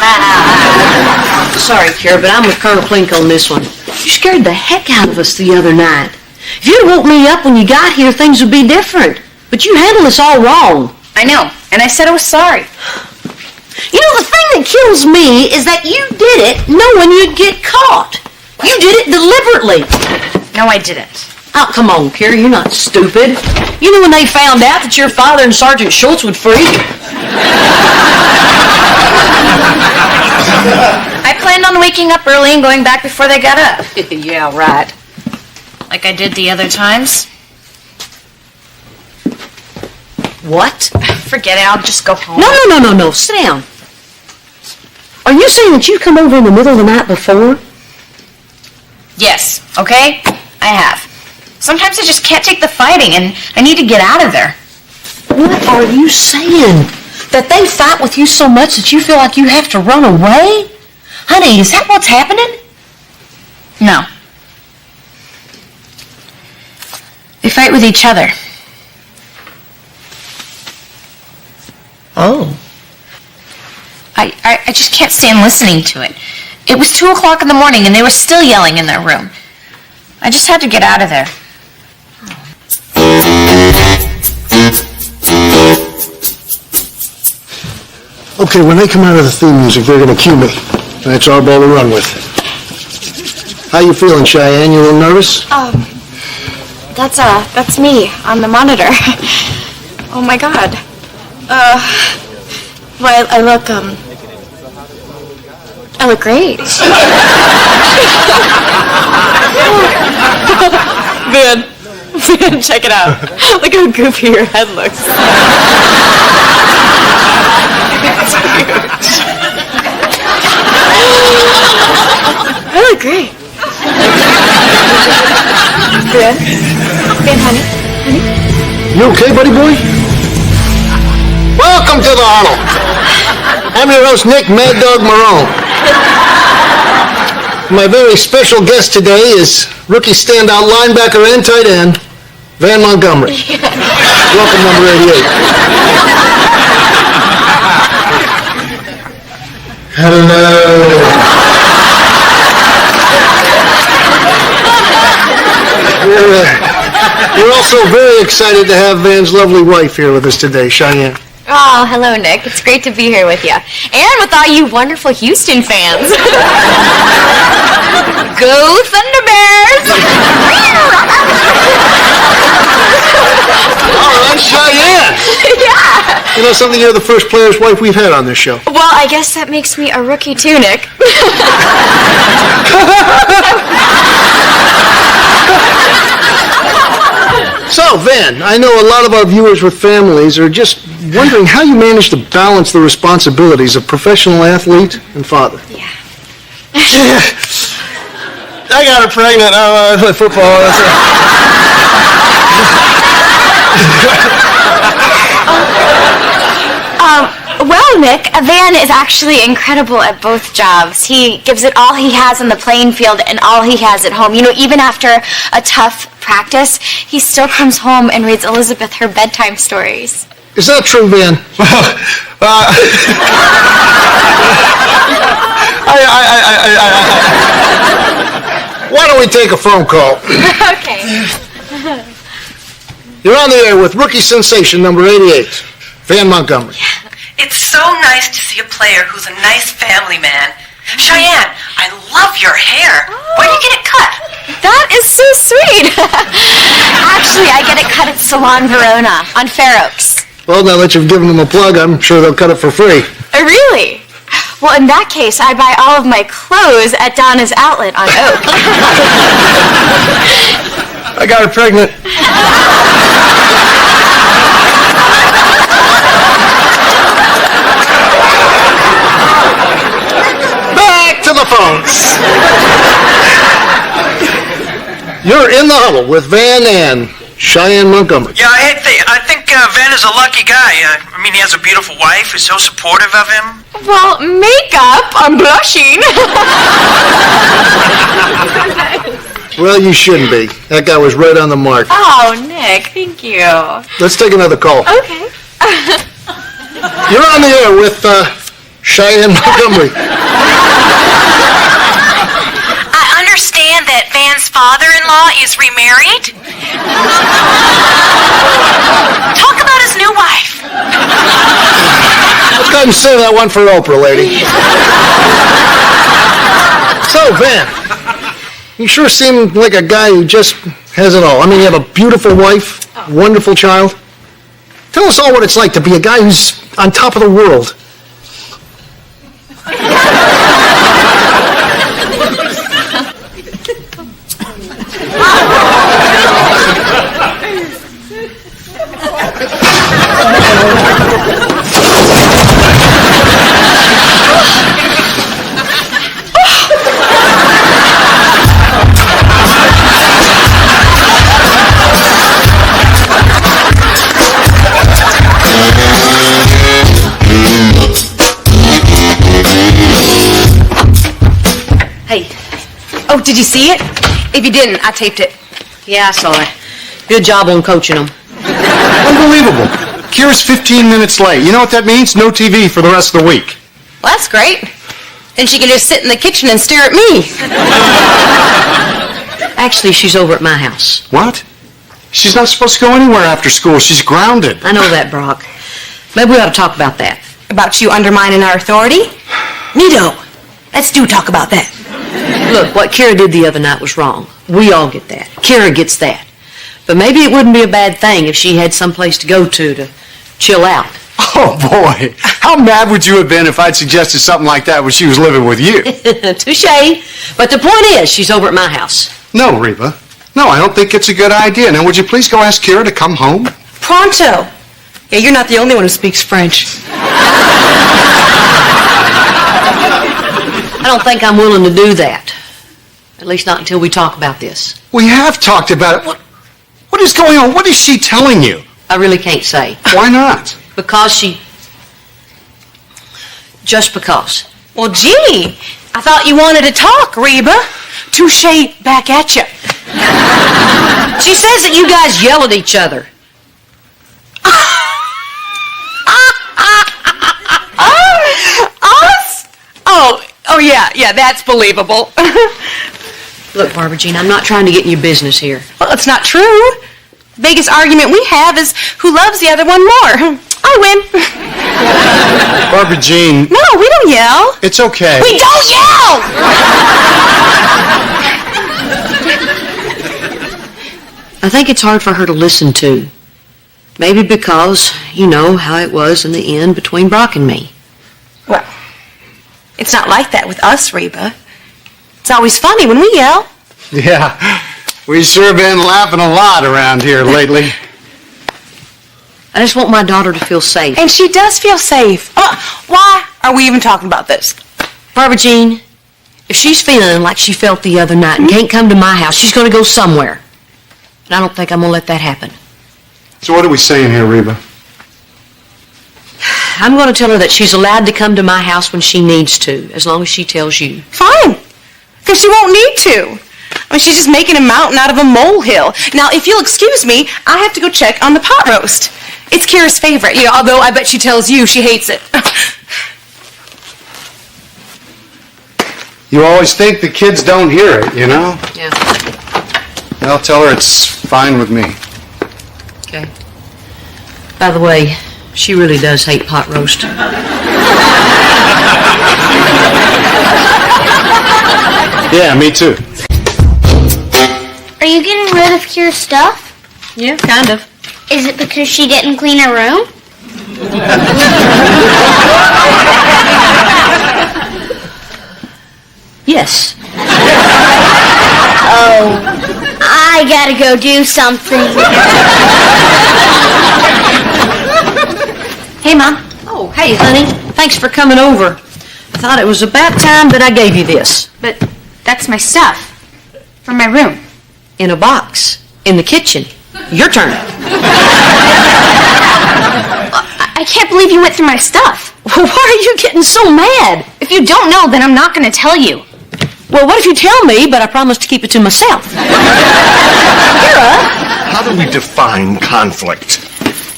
Sorry, Kara, but I'm with Colonel Klink on this one. You scared the heck out of us the other night. If you'd woke me up when you got here, things would be different. But you handled us all wrong. I know, and I said I was sorry. You know, the thing that kills me is that you did it knowing you'd get caught. You did it deliberately. No, I didn't. Oh, come on, Kara, you're not stupid. You know when they found out that your father and Sergeant Schultz would freak? I planned on waking up early and going back before they got up. Yeah, right. Like I did the other times. What? Forget it, I'll just go home. No. Sit down. Are you saying that you come over in the middle of the night before? Yes, okay? I have. Sometimes I just can't take the fighting and I need to get out of there. What are you saying? That they fight with you so much that you feel like you have to run away? Honey, is that what's happening? No. They fight with each other. Oh. I just can't stand listening to it. It was 2 o'clock in the morning and they were still yelling in their room. I just had to get out of there. Okay, when they come out of the theme music, they're going to cue me. That's our ball to run with. How you feeling, Cheyenne? You a little nervous? That's me on the monitor. Oh my God. Well, I look great. Man, check it out. Look how goofy your head looks. It's huge. I look great. Good. Ben, honey? You okay, buddy boy? Welcome to the Arnold. I'm your host, Nick Mad Dog Marone. My very special guest today is rookie standout linebacker and tight end, Van Montgomery. Welcome, number 88. Hello. We're also very excited to have Van's lovely wife here with us today, Cheyenne. Oh, hello, Nick. It's great to be here with you. And with all you wonderful Houston fans. Go Thunder Bears! All right, Cheyenne. Yeah. You know something? You're the first player's wife we've had on this show. Well, I guess that makes me a rookie too, Nick. So, Van, I know a lot of our viewers with families are just wondering how you manage to balance the responsibilities of professional athlete and father. Yeah. I got her pregnant. I play football. Well, Nick, Van is actually incredible at both jobs. He gives it all he has on the playing field and all he has at home. You know, even after a tough practice, he still comes home and reads Elizabeth her bedtime stories. Is that true, Van? Why don't we take a phone call? Okay. You're on the air with rookie sensation number 88, Van Montgomery. It's so nice to see a player who's a nice family man. Cheyenne, I love your hair. Where do you get it cut? That is so sweet. Actually, I get it cut at Salon Verona on Fair Oaks. Well, now that you've given them a plug, I'm sure they'll cut it for free. Really? Well, in that case, I buy all of my clothes at Donna's Outlet on Oak. I got her pregnant. Back to the phones. You're in the huddle with Van and Cheyenne Montgomery. Yeah, I think Van is a lucky guy. I mean, he has a beautiful wife who's so supportive of him. Well, makeup, I'm blushing. Well, you shouldn't be. That guy was right on the mark. Oh, Nick, thank you. Let's take another call. Okay. You're on the air with Cheyenne Montgomery. I understand that Van's father-in-law is remarried. Talk about his new wife. Go ahead and save that one for Oprah, lady. So, Van, you sure seem like a guy who just has it all. I mean, you have a beautiful wife, wonderful child. Tell us all what it's like to be a guy who's on top of the world. Hey. Oh, did you see it? If you didn't, I taped it. Yeah, I saw it. Good job on coaching them. Unbelievable. Kira's 15 minutes late. You know what that means? No TV for the rest of the week. Well, that's great. Then she can just sit in the kitchen and stare at me. Actually, she's over at my house. What? She's not supposed to go anywhere after school. She's grounded. I know that, Brock. Maybe we ought to talk about that. About you undermining our authority? Neato. Let's talk about that. Look, what Kira did the other night was wrong. We all get that. Kira gets that. But maybe it wouldn't be a bad thing if she had someplace to go to chill out. Oh, boy. How mad would you have been if I'd suggested something like that when she was living with you? Touche. But the point is, she's over at my house. No, Reba. No, I don't think it's a good idea. Now, would you please go ask Kira to come home? Pronto. Yeah, you're not the only one who speaks French. I don't think I'm willing to do that. At least not until we talk about this. We have talked about it. What is going on? What is she telling you? I really can't say. Why not? Because just because. Well, gee, I thought you wanted to talk, Reba. Touche back at you. She says that you guys yell at each other. Us? Oh, yeah, that's believable. Look, Barbara Jean, I'm not trying to get in your business here. Well, it's not true. The biggest argument we have is who loves the other one more. I win. Barbara Jean. No, we don't yell. It's okay. We don't yell! I think it's hard for her to listen to. Maybe because you know how it was in the end between Brock and me. Well, it's not like that with us, Reba. It's always funny when we yell. Yeah, we've sure been laughing a lot around here lately. I just want my daughter to feel safe. And she does feel safe. Why are we even talking about this? Barbara Jean, if she's feeling like she felt the other night and can't come to my house, she's going to go somewhere. And I don't think I'm going to let that happen. So what are we saying here, Reba? I'm going to tell her that she's allowed to come to my house when she needs to, as long as she tells you. Fine. Because she won't need to. I mean, she's just making a mountain out of a molehill. Now, if you'll excuse me, I have to go check on the pot roast. It's Kira's favorite, although I bet she tells you she hates it. You always think the kids don't hear it, you know? Yeah. I'll tell her it's fine with me. Okay. By the way, she really does hate pot roast. Yeah, me too. Are you getting rid of Kira's stuff? Yeah, kind of. Is it because she didn't clean her room? Yes. Oh, I gotta go do something. Hey, Mom. Oh, hey, honey. Thanks for coming over. I thought it was about time that I gave you this. But that's my stuff. From my room. In a box. In the kitchen. Your turn. I can't believe you went through my stuff. Why are you getting so mad? If you don't know, then I'm not going to tell you. Well, what if you tell me, but I promise to keep it to myself? Kira! How do we define conflict?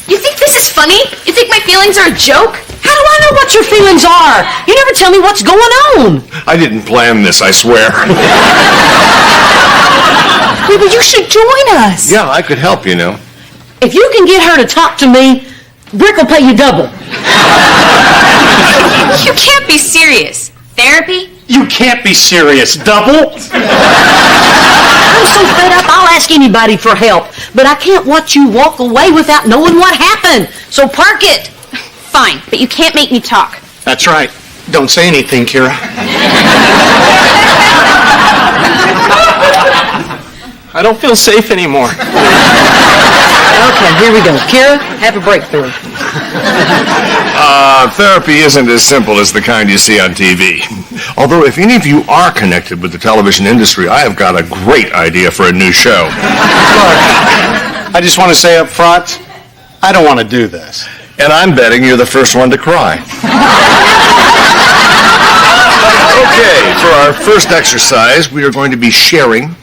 You think this is funny? You think my feelings are a joke? How do I know what your feelings are? You never tell me what's going on. I didn't plan this, I swear. Reba, you should join us. Yeah, I could help, you know. If you can get her to talk to me, Brick will pay you double. You can't be serious. Therapy? You can't be serious. Double? I'm so fed up, I'll ask anybody for help. But I can't watch you walk away without knowing what happened. So park it. Fine, but you can't make me talk. That's right. Don't say anything, Kira. I don't feel safe anymore. Okay, here we go. Kira, have a breakthrough. Therapy isn't as simple as the kind you see on TV. Although, if any of you are connected with the television industry, I have got a great idea for a new show. Look, I just want to say up front, I don't want to do this. And I'm betting you're the first one to cry. Okay, for our first exercise, we are going to be sharing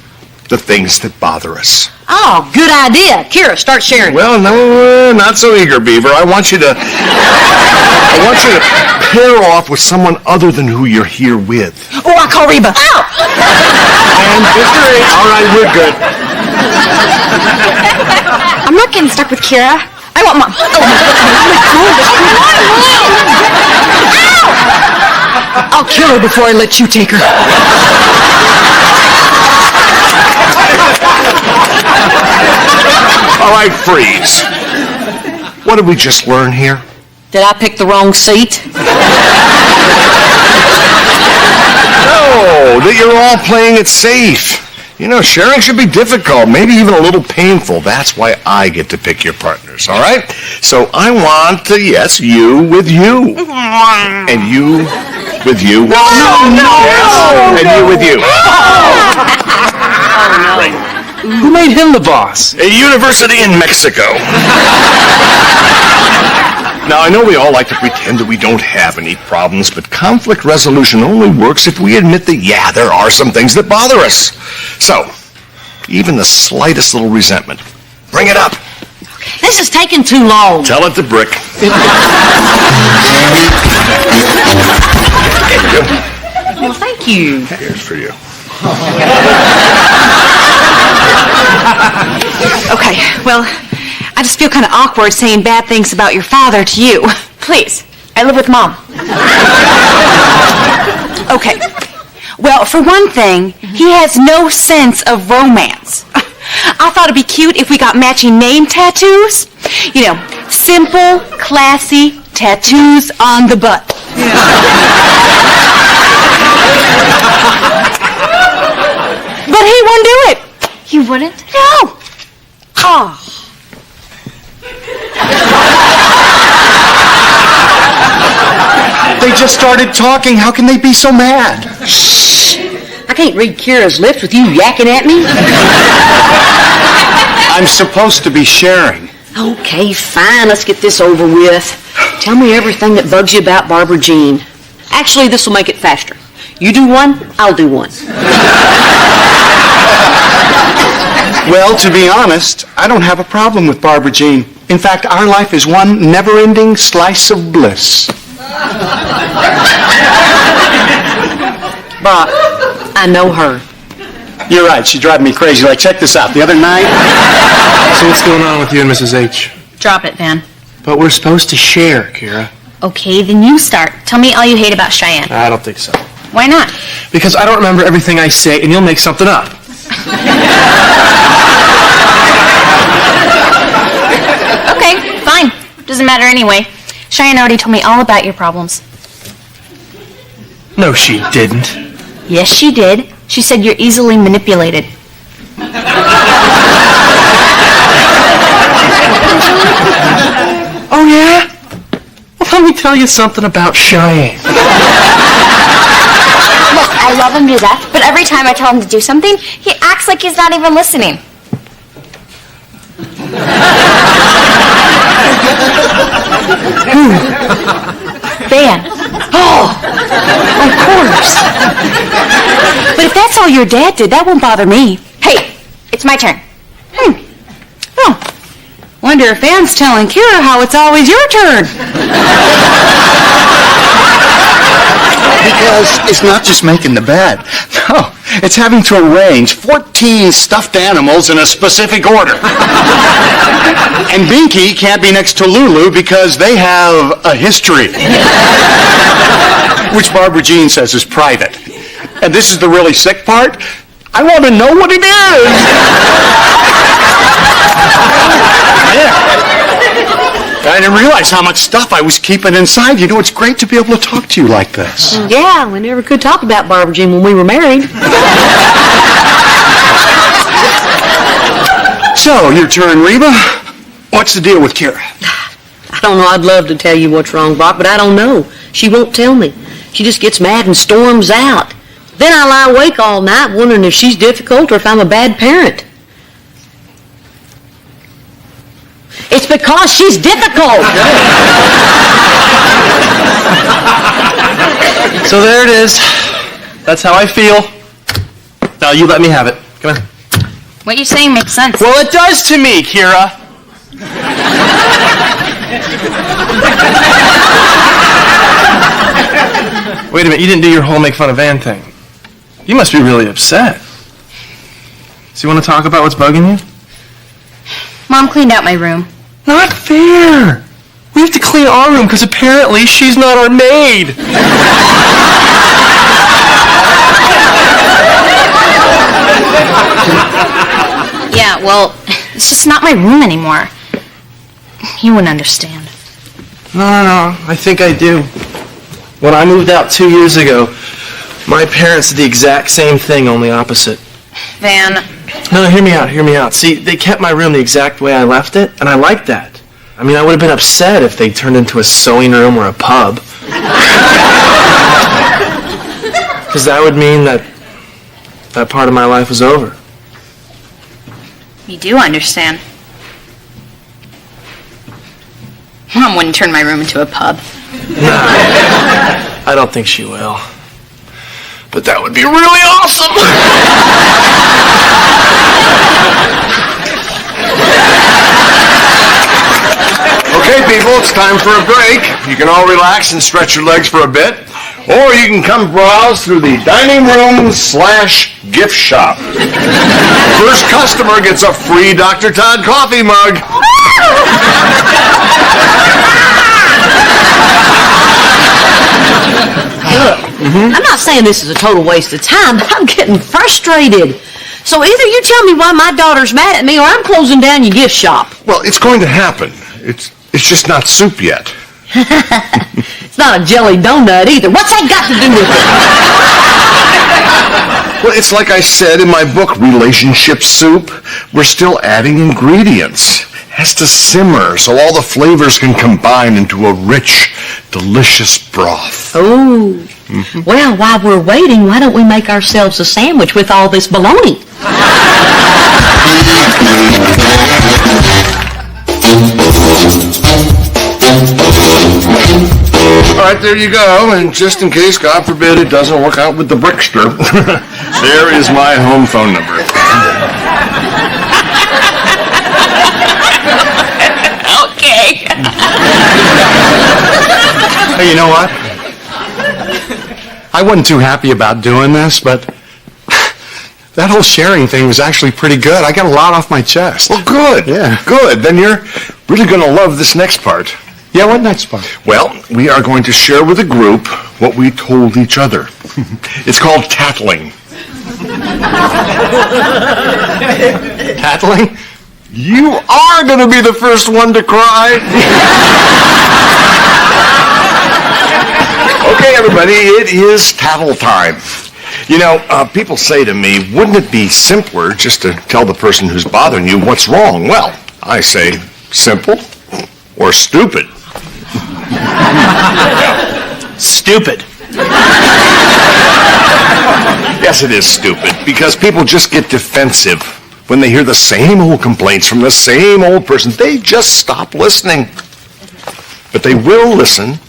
the things that bother us. Oh, good idea. Kira, start sharing. Well, no, not so eager, Beaver. I want you to pair off with someone other than who you're here with. Oh, I'll call Reba. Ow! And Mr. H. All right, we're good. I'm not getting stuck with Kira. I want Mom. I'll kill her before I let you take her. All right, freeze. What did we just learn here? Did I pick the wrong seat? No, that you're all playing it safe. You know, sharing should be difficult, maybe even a little painful. That's why I get to pick your partners, all right? So I want to, yes, you with you. And you with you. No. And you with you. Who made him the boss? A university in Mexico. Now, I know we all like to pretend that we don't have any problems, but conflict resolution only works if we admit that, yeah, there are some things that bother us. So, even the slightest little resentment, bring it up. This is taking too long. Tell it to Brick. Well, thank you. Here's for you. Okay, well, I just feel kind of awkward saying bad things about your father to you. Please, I live with Mom. Okay. Well, for one thing, he has no sense of romance. I thought it'd be cute if we got matching name tattoos. You know, simple, classy tattoos on the butt. But he won't do it. You wouldn't? No. Oh. They just started talking. How can they be so mad? Shh. I can't read Kira's lips with you yakking at me. I'm supposed to be sharing. Okay, fine. Let's get this over with. Tell me everything that bugs you about Barbara Jean. Actually, this will make it faster. You do one, I'll do one. Well, to be honest, I don't have a problem with Barbara Jean. In fact, our life is one never-ending slice of bliss. Brock, I know her. You're right. She drives me crazy. Like, check this out. The other night... So what's going on with you and Mrs. H? Drop it, Van. But we're supposed to share, Kira. Okay, then you start. Tell me all you hate about Cheyenne. I don't think so. Why not? Because I don't remember everything I say, and you'll make something up. Okay, fine. Doesn't matter anyway. Cheyenne already told me all about your problems. No, she didn't. Yes, she did. She said you're easily manipulated. Oh, yeah? Well, let me tell you something about Cheyenne. Look, I love him to death, but every time I tell him to do something, he acts like he's not even listening. Van. Oh, of course. But if that's all your dad did, that won't bother me. Hey, it's my turn. Oh, wonder if Van's telling Kira how it's always your turn. Because it's not just making the bed. No, it's having to arrange 14 stuffed animals in a specific order. And Binky can't be next to Lulu because they have a history. Which Barbara Jean says is private. And this is the really sick part. I want to know what it is. I didn't realize how much stuff I was keeping inside. You know, it's great to be able to talk to you like this. Yeah, we never could talk about Barbara Jean when we were married. So, your turn, Reba. What's the deal with Kira? I don't know. I'd love to tell you what's wrong, Brock, but I don't know. She won't tell me. She just gets mad and storms out. Then I lie awake all night wondering if she's difficult or if I'm a bad parent. It's because she's difficult. So there it is. That's how I feel. Now you let me have it. Come on. What you're saying makes sense. Well, it does to me, Kira. Wait a minute, you didn't do your whole make fun of Van thing. You must be really upset. So you want to talk about what's bugging you? Mom cleaned out my room. Not fair. We have to clean our room because apparently she's not our maid. Yeah, well, it's just not my room anymore. You wouldn't understand. No, I think I do. When I moved out 2 years ago, my parents did the exact same thing, only opposite. Van. No, hear me out. See, they kept my room the exact way I left it, and I liked that. I mean, I would have been upset if they turned into a sewing room or a pub. Because that would mean that part of my life was over. You do understand. Mom wouldn't turn my room into a pub. Nah, I don't think she will. But that would be really awesome! Okay, people, it's time for a break. You can all relax and stretch your legs for a bit. Or you can come browse through the dining room / gift shop. First customer gets a free Dr. Todd coffee mug. I'm not saying this is a total waste of time, but I'm getting frustrated. So either you tell me why my daughter's mad at me or I'm closing down your gift shop. Well, it's going to happen. It's just not soup yet. It's not a jelly donut either. What's that got to do with it? Well, it's like I said in my book, Relationship Soup. We're still adding ingredients. It has to simmer so all the flavors can combine into a rich, delicious broth. Oh. Mm-hmm. Well, while we're waiting, why don't we make ourselves a sandwich with all this bologna? All right, there you go. And just in case, God forbid, it doesn't work out with the brickster, there is my home phone number. Okay. Hey, you know what? I wasn't too happy about doing this, but that whole sharing thing was actually pretty good. I got a lot off my chest. Well, good. Yeah. Good. Then you're really going to love this next part. Yeah, what next part? Well, we are going to share with the group what we told each other. It's called tattling. Tattling? You are going to be the first one to cry. Okay, everybody, it is tattle time. You know, people say to me, wouldn't it be simpler just to tell the person who's bothering you what's wrong? Well, I say, simple or stupid. Stupid. Yes, it is stupid, because people just get defensive when they hear the same old complaints from the same old person. They just stop listening. But they will listen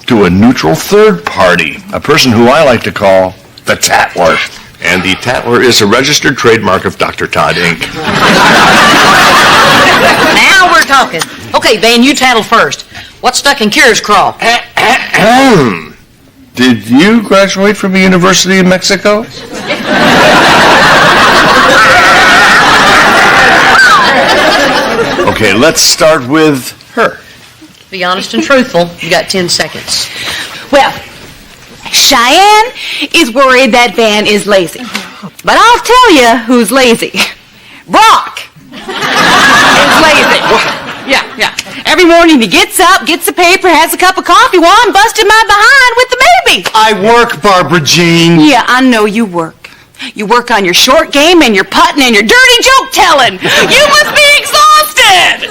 to a neutral third party, a person who I like to call the Tattler. And the Tattler is a registered trademark of Dr. Todd, Inc. Now we're talking. Okay, Van, you tattle first. What's stuck in Kira's craw? Did you graduate from the University of Mexico? Okay, let's start with her. Be honest and truthful. You got 10 seconds. Well, Cheyenne is worried that Van is lazy. But I'll tell you who's lazy. Brock is lazy. Yeah. Every morning he gets up, gets a paper, has a cup of coffee while I'm busting my behind with the baby. I work, Barbara Jean. Yeah, I know you work. You work on your short game and your putting and your dirty joke telling. You must be exhausted.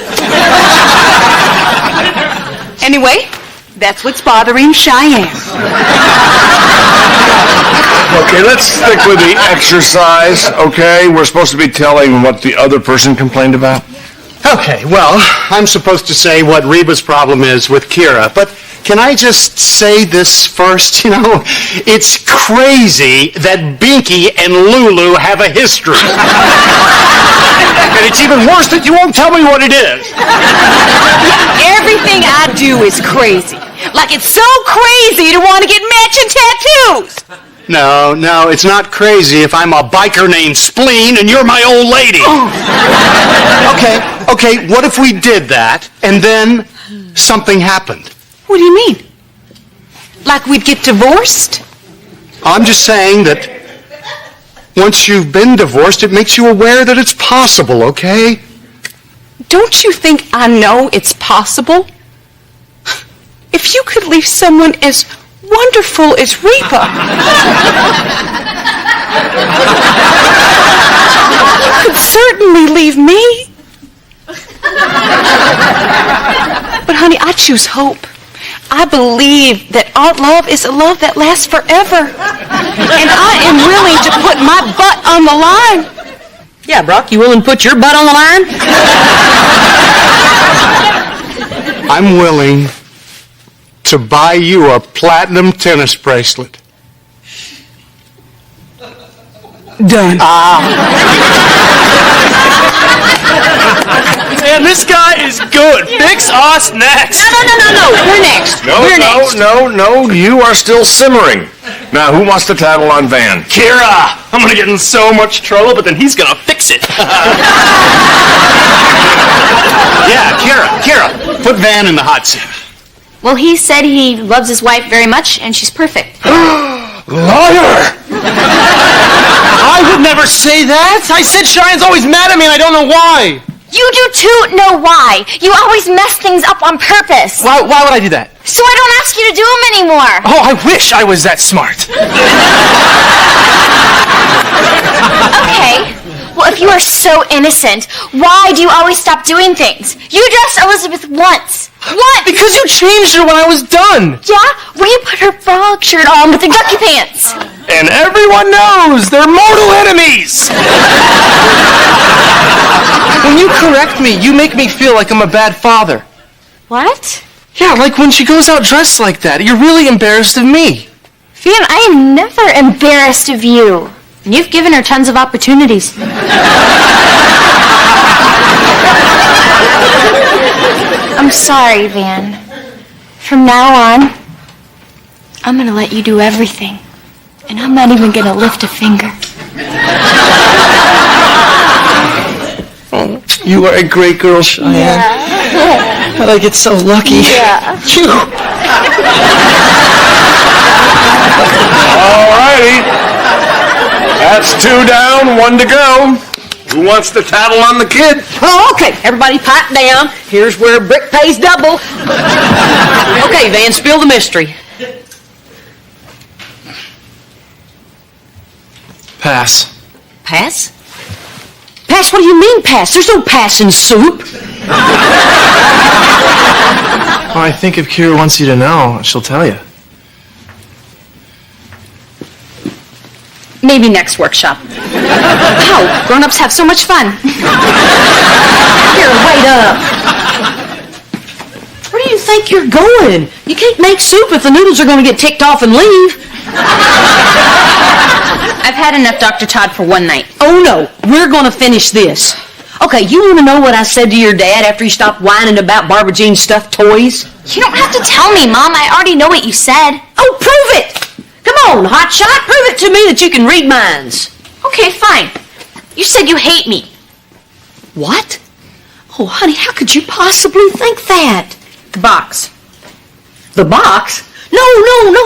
Anyway, that's what's bothering Cheyenne. Okay, let's stick with the exercise, okay? We're supposed to be telling what the other person complained about. Okay, well, I'm supposed to say what Reba's problem is with Kira, but can I just say this first? You know, it's crazy that Binky and Lulu have a history. And it's even worse that you won't tell me what it is. Everything I do is crazy. Like it's so crazy to want to get matching tattoos. No, it's not crazy if I'm a biker named Spleen and you're my old lady. Okay, what if we did that and then something happened? What do you mean? Like we'd get divorced? I'm just saying that once you've been divorced, it makes you aware that it's possible, okay? Don't you think I know it's possible? If you could leave someone as wonderful as Reba, you could certainly leave me. But honey, I choose hope. I believe that our love is a love that lasts forever. And I am willing to put my butt on the line. Yeah, Brock, you willing to put your butt on the line? I'm willing to buy you a platinum tennis bracelet. Done. Man, this guy is good. Fix us next. No. We're next. No, you are still simmering. Now, who wants to tattle on Van? Kira! I'm gonna get in so much trouble, but then he's gonna fix it. Yeah, Kira, put Van in the hot seat. Well, he said he loves his wife very much, and she's perfect. Liar! I would never say that. I said Cheyenne's always mad at me, and I don't know why. You do too know why. You always mess things up on purpose. Why would I do that? So I don't ask you to do them anymore. Oh, I wish I was that smart. Okay. Well, if you are so innocent, why do you always stop doing things? You dressed Elizabeth once. What? Because you changed her when I was done. Yeah? When you put her frog shirt on with the ducky pants. And everyone knows they're mortal enemies. When you correct me, you make me feel like I'm a bad father. What? Yeah, like when she goes out dressed like that. You're really embarrassed of me. Van, I am never embarrassed of you. And you've given her tons of opportunities. I'm sorry, Van. From now on, I'm going to let you do everything. And I'm not even going to lift a finger. Oh, you are a great girl, Cheyenne. Yeah. But I get so lucky. Yeah. Phew. All righty. That's 2 down, 1 to go. Who wants to tattle on the kid? Oh, okay. Everybody pipe down. Here's where brick pays double. Okay, Van, spill the mystery. Pass. Pass? Pass? What do you mean pass? There's no pass in soup. Well, I think if Kira wants you to know, she'll tell you. Maybe next workshop. Ow, grown-ups have so much fun. Here, wait up. Where do you think you're going? You can't make soup if the noodles are going to get ticked off and leave. I've had enough Dr. Todd for one night. Oh, no. We're going to finish this. Okay, you want to know what I said to your dad after he stopped whining about Barbara Jean's stuffed toys? You don't have to tell me, Mom. I already know what you said. Oh, prove it! Come on, hotshot, prove it to me that you can read minds. Okay, fine. You said you hate me. What? Oh, honey, how could you possibly think that? The box. The box? No,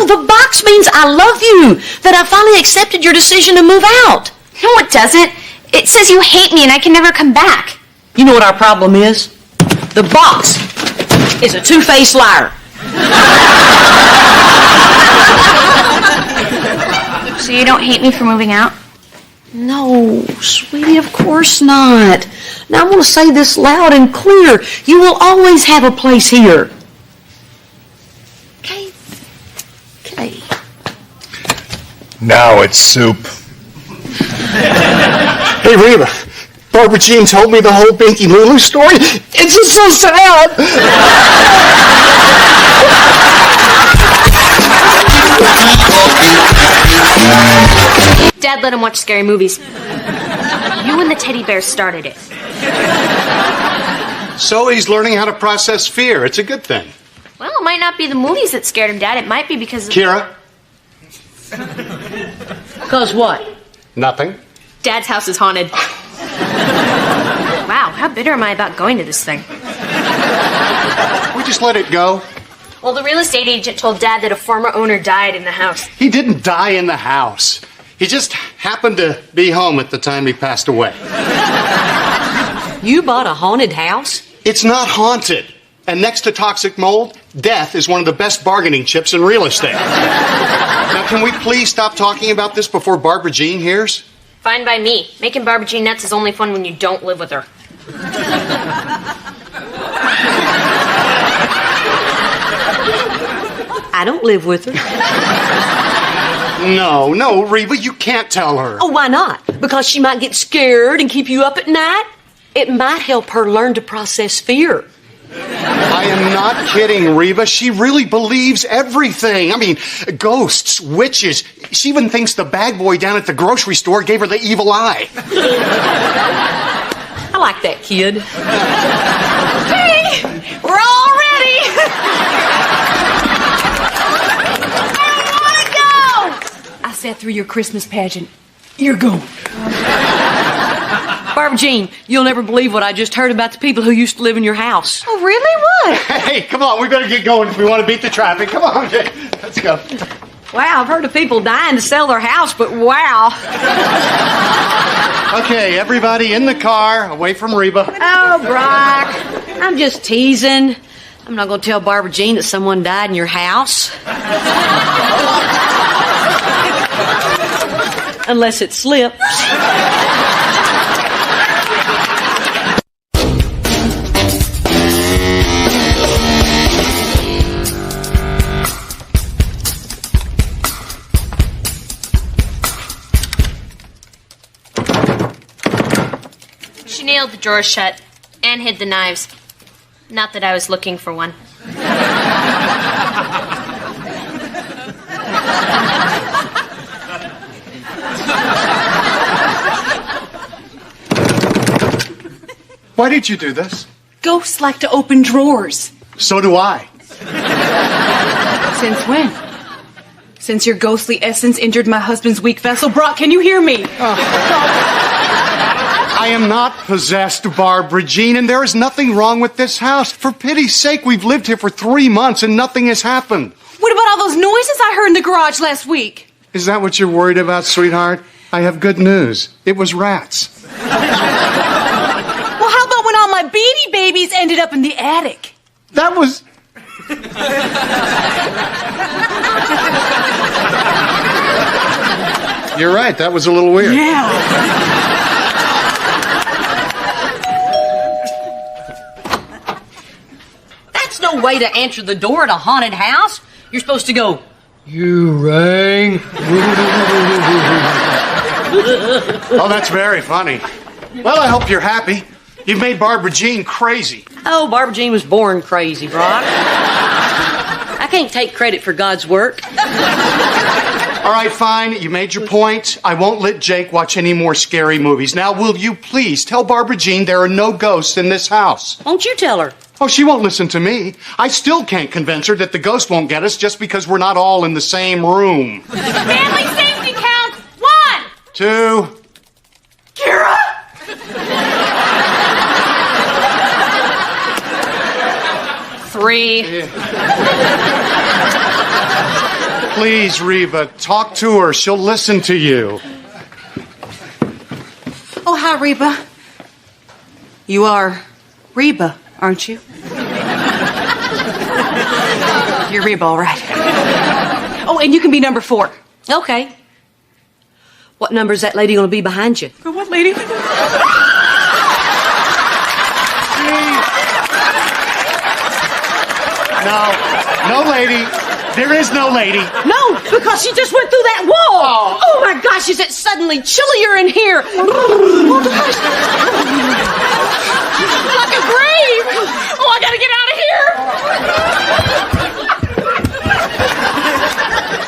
the box means I love you, that I finally accepted your decision to move out. No, it doesn't. It says you hate me and I can never come back. You know what our problem is? The box is a two-faced liar. So you don't hate me for moving out? No, sweetie, of course not. Now, I want to say this loud and clear. You will always have a place here. Okay? Okay. Now it's soup. Hey, Reba, Barbara Jean told me the whole Binky Lulu story. It's just so sad. Dad let him watch scary movies. You and the teddy bear started it. So he's learning how to process fear. It's a good thing. Well, it might not be the movies that scared him, Dad. It might be because of... Kira? Because what? Nothing. Dad's house is haunted. Wow, how bitter am I about going to this thing? We just let it go. Well, the real estate agent told Dad that a former owner died in the house. He didn't die in the house. He just happened to be home at the time he passed away. You bought a haunted house? It's not haunted. And next to toxic mold, death is one of the best bargaining chips in real estate. Now, can we please stop talking about this before Barbara Jean hears? Fine by me. Making Barbara Jean nuts is only fun when you don't live with her. I don't live with her. No, Reba, you can't tell her. Oh, why not? Because she might get scared and keep you up at night? It might help her learn to process fear. I am not kidding, Reba. She really believes everything. I mean, ghosts, witches. She even thinks the bag boy down at the grocery store gave her the evil eye. I like that kid. Hey, we're all ready. I want to go. I sat through your Christmas pageant. You're going. Barbara Jean, you'll never believe what I just heard about the people who used to live in your house. Oh, really? What? Hey, come on. We better get going if we want to beat the traffic. Come on, Jay. Let's go. Wow, I've heard of people dying to sell their house, but wow. Okay, everybody in the car, away from Reba. Oh, Brock, I'm just teasing. I'm not going to tell Barbara Jean that someone died in your house. Unless it slips. She nailed the drawers shut and hid the knives. Not that I was looking for one. Why did you do this? Ghosts like to open drawers. So do I. Since when? Since your ghostly essence injured my husband's weak vessel. Brock, can you hear me? I am not possessed, Barbara Jean, and there is nothing wrong with this house. For pity's sake, we've lived here for 3 months and nothing has happened. What about all those noises I heard in the garage last week? Is that what you're worried about, sweetheart? I have good news. It was rats. Well, how about when all my Beanie Babies ended up in the attic? That was... You're right. That was a little weird. Yeah. That's no way to answer the door at a haunted house. You're supposed to go, "You rang." Oh, that's very funny. Well, I hope you're happy. You've made Barbara Jean crazy. Oh, Barbara Jean was born crazy, Brock. I can't take credit for God's work. All right, fine. You made your point. I won't let Jake watch any more scary movies. Now, will you please tell Barbara Jean there are no ghosts in this house? Won't you tell her? Oh, she won't listen to me. I still can't convince her that the ghost won't get us just because we're not all in the same room. Family safety count. 1. 2. Kira! 3. Please, Reba, talk to her. She'll listen to you. Oh, hi, Reba. You are Reba, aren't you? You're Reba, all right. Oh, and you can be number 4. Okay. What number is that lady going to be behind you? What lady? No, lady. There is no lady. No, because she just went through that wall. Oh my gosh, is it suddenly chillier in here? Oh gosh. Like a grave. Oh, I gotta get out of here.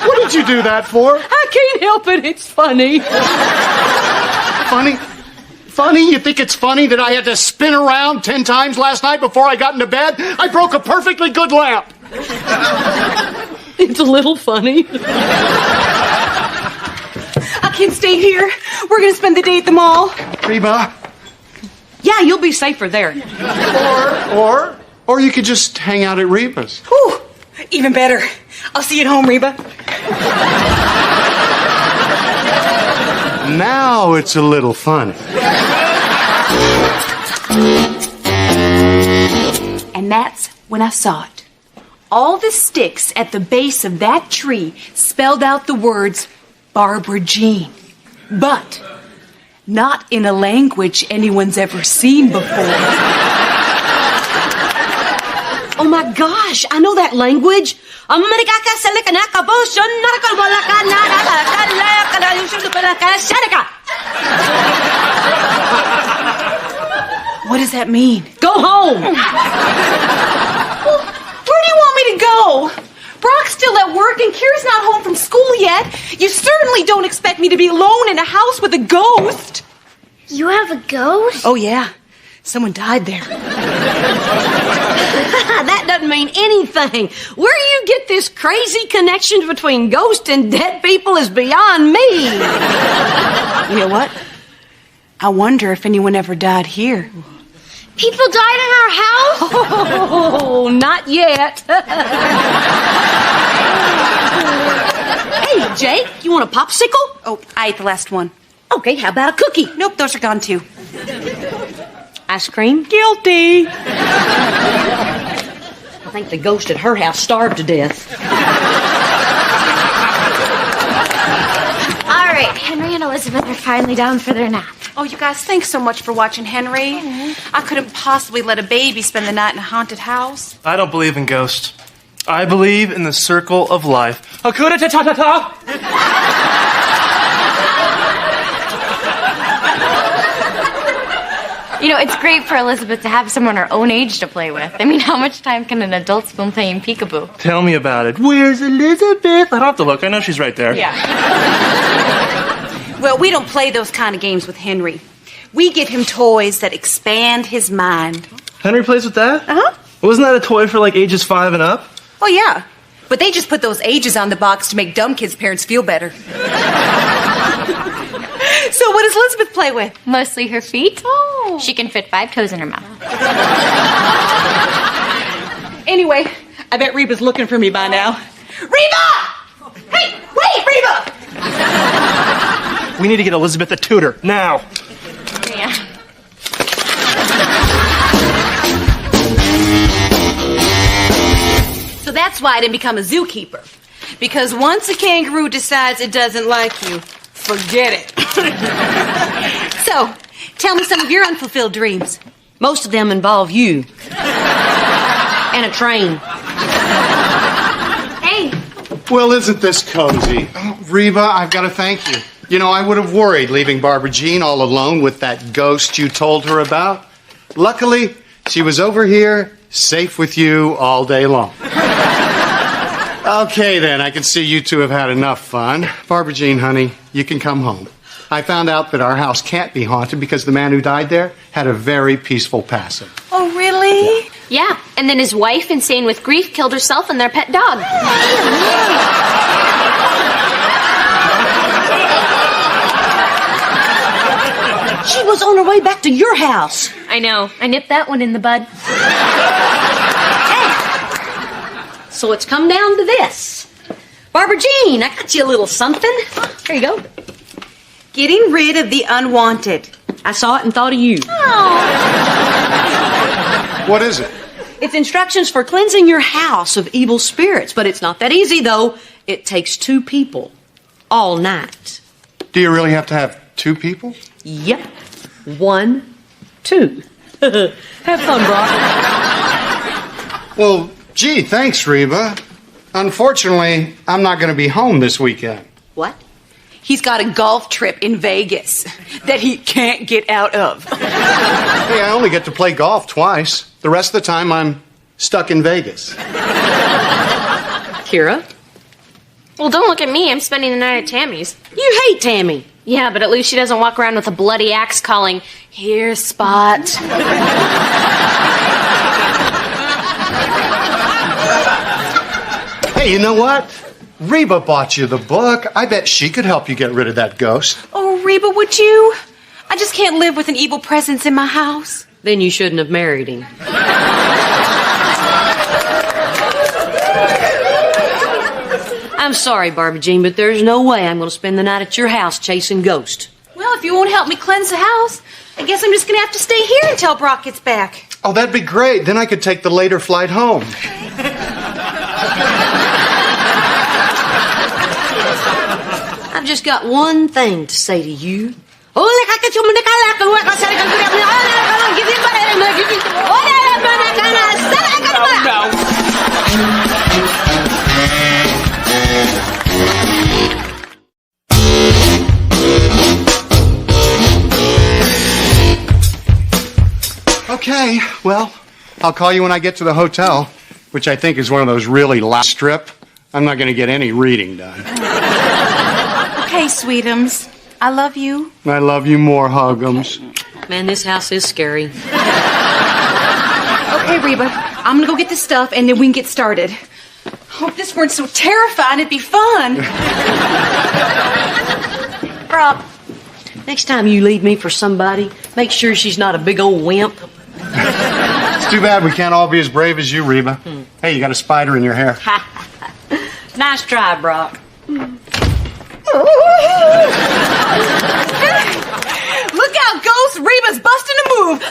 What did you do that for? I can't help it. It's funny. Funny? Funny? You think it's funny that I had to spin around 10 times last night before I got into bed? I broke a perfectly good lamp. It's a little funny. I can't stay here. We're going to spend the day at the mall. Reba? Yeah, you'll be safer there. Or you could just hang out at Reba's. Whew, even better. I'll see you at home, Reba. Now it's a little fun. And that's when I saw it. All the sticks at the base of that tree spelled out the words Barbara Jean. But not in a language anyone's ever seen before. Oh my gosh, I know that language. What does that mean? Go home. Well, where do you want me to go? Brock's still at work and Kira's not home from school yet. You certainly don't expect me to be alone in a house with a ghost. You have a ghost? Oh, yeah. Someone died there. That doesn't mean anything. Where you get this crazy connection between ghosts and dead people is beyond me. You know what? I wonder if anyone ever died here. People died in our house? Oh, not yet. Hey, Jake, you want a popsicle? Oh, I ate the last one. Okay, how about a cookie? Nope, those are gone too. Ice cream? Guilty. I think the ghost at her house starved to death. All right, Henry and Elizabeth are finally down for their nap. Oh, you guys, thanks so much for watching Henry. I couldn't possibly let a baby spend the night in a haunted house. I don't believe in ghosts. I believe in the circle of life. Hakuna ta-ta-ta-ta! You know, it's great for Elizabeth to have someone her own age to play with. I mean, how much time can an adult spend playing peekaboo? Tell me about it. Where's Elizabeth? I don't have to look. I know she's right there. Yeah. Well, we don't play those kind of games with Henry. We give him toys that expand his mind. Henry plays with that? Uh-huh. Wasn't that a toy for like ages 5 and up? Oh, yeah. But they just put those ages on the box to make dumb kids' parents feel better. So what does Elizabeth play with? Mostly her feet. Oh. She can fit 5 toes in her mouth. Anyway, I bet Reba's looking for me by now. Reba! Hey, wait, Reba! We need to get Elizabeth a tutor, now. Yeah. So that's why I didn't become a zookeeper. Because once a kangaroo decides it doesn't like you, Forget it. So, tell me some of your unfulfilled dreams. Most of them involve you. And a train. Hey, Well, isn't this cozy? Oh, Reba, I've got to thank you. You know, I would have worried leaving Barbara Jean all alone with that ghost you told her about. Luckily, she was over here, safe with you all day long. Okay, then, I can see you two have had enough fun. Barbara Jean, honey, you can come home. I found out that our house can't be haunted because the man who died there had a very peaceful passing. Oh, really? yeah, and then his wife, insane with grief, killed herself and their pet dog. She was on her way back to your house. I know. I nipped that one in the bud. So it's come down to this. Barbara Jean, I got you a little something. Here you go. Getting rid of the unwanted. I saw it and thought of you. What is it? It's instructions for cleansing your house of evil spirits, but it's not that easy, though. It takes 2 people all night. Do you really have to have 2 people? Yep. 1, 2. Have fun, Brock. Well, gee, thanks, Reba. Unfortunately, I'm not going to be home this weekend. What? He's got a golf trip in Vegas that he can't get out of. Hey, I only get to play golf twice. The rest of the time, I'm stuck in Vegas. Kira? Well, don't look at me. I'm spending the night at Tammy's. You hate Tammy. Yeah, but at least she doesn't walk around with a bloody axe calling, "Here, Spot." Hey, you know what? Reba bought you the book. I bet she could help you get rid of that ghost. Oh, Reba, would you? I just can't live with an evil presence in my house. Then you shouldn't have married him. I'm sorry, Barbara Jean, but there's no way I'm going to spend the night at your house chasing ghosts. Well, if you won't help me cleanse the house, I guess I'm just going to have to stay here until Brock gets back. Oh, that'd be great. Then I could take the later flight home. I've just got one thing to say to you. Okay, well, I'll call you when I get to the hotel, which I think is one of those really loud strip. I'm not going to get any reading done. Okay, sweetums. I love you. I love you more, Huggums. Man, this house is scary. Okay, Reba, I'm going to go get the stuff and then we can get started. Oh, if this weren't so terrifying, it'd be fun. Brock, next time you leave me for somebody, make sure she's not a big old wimp. It's too bad we can't all be as brave as you, Reba. Hey, you got a spider in your hair. Nice try, Brock. Look out, Ghost! Reba's busting a move.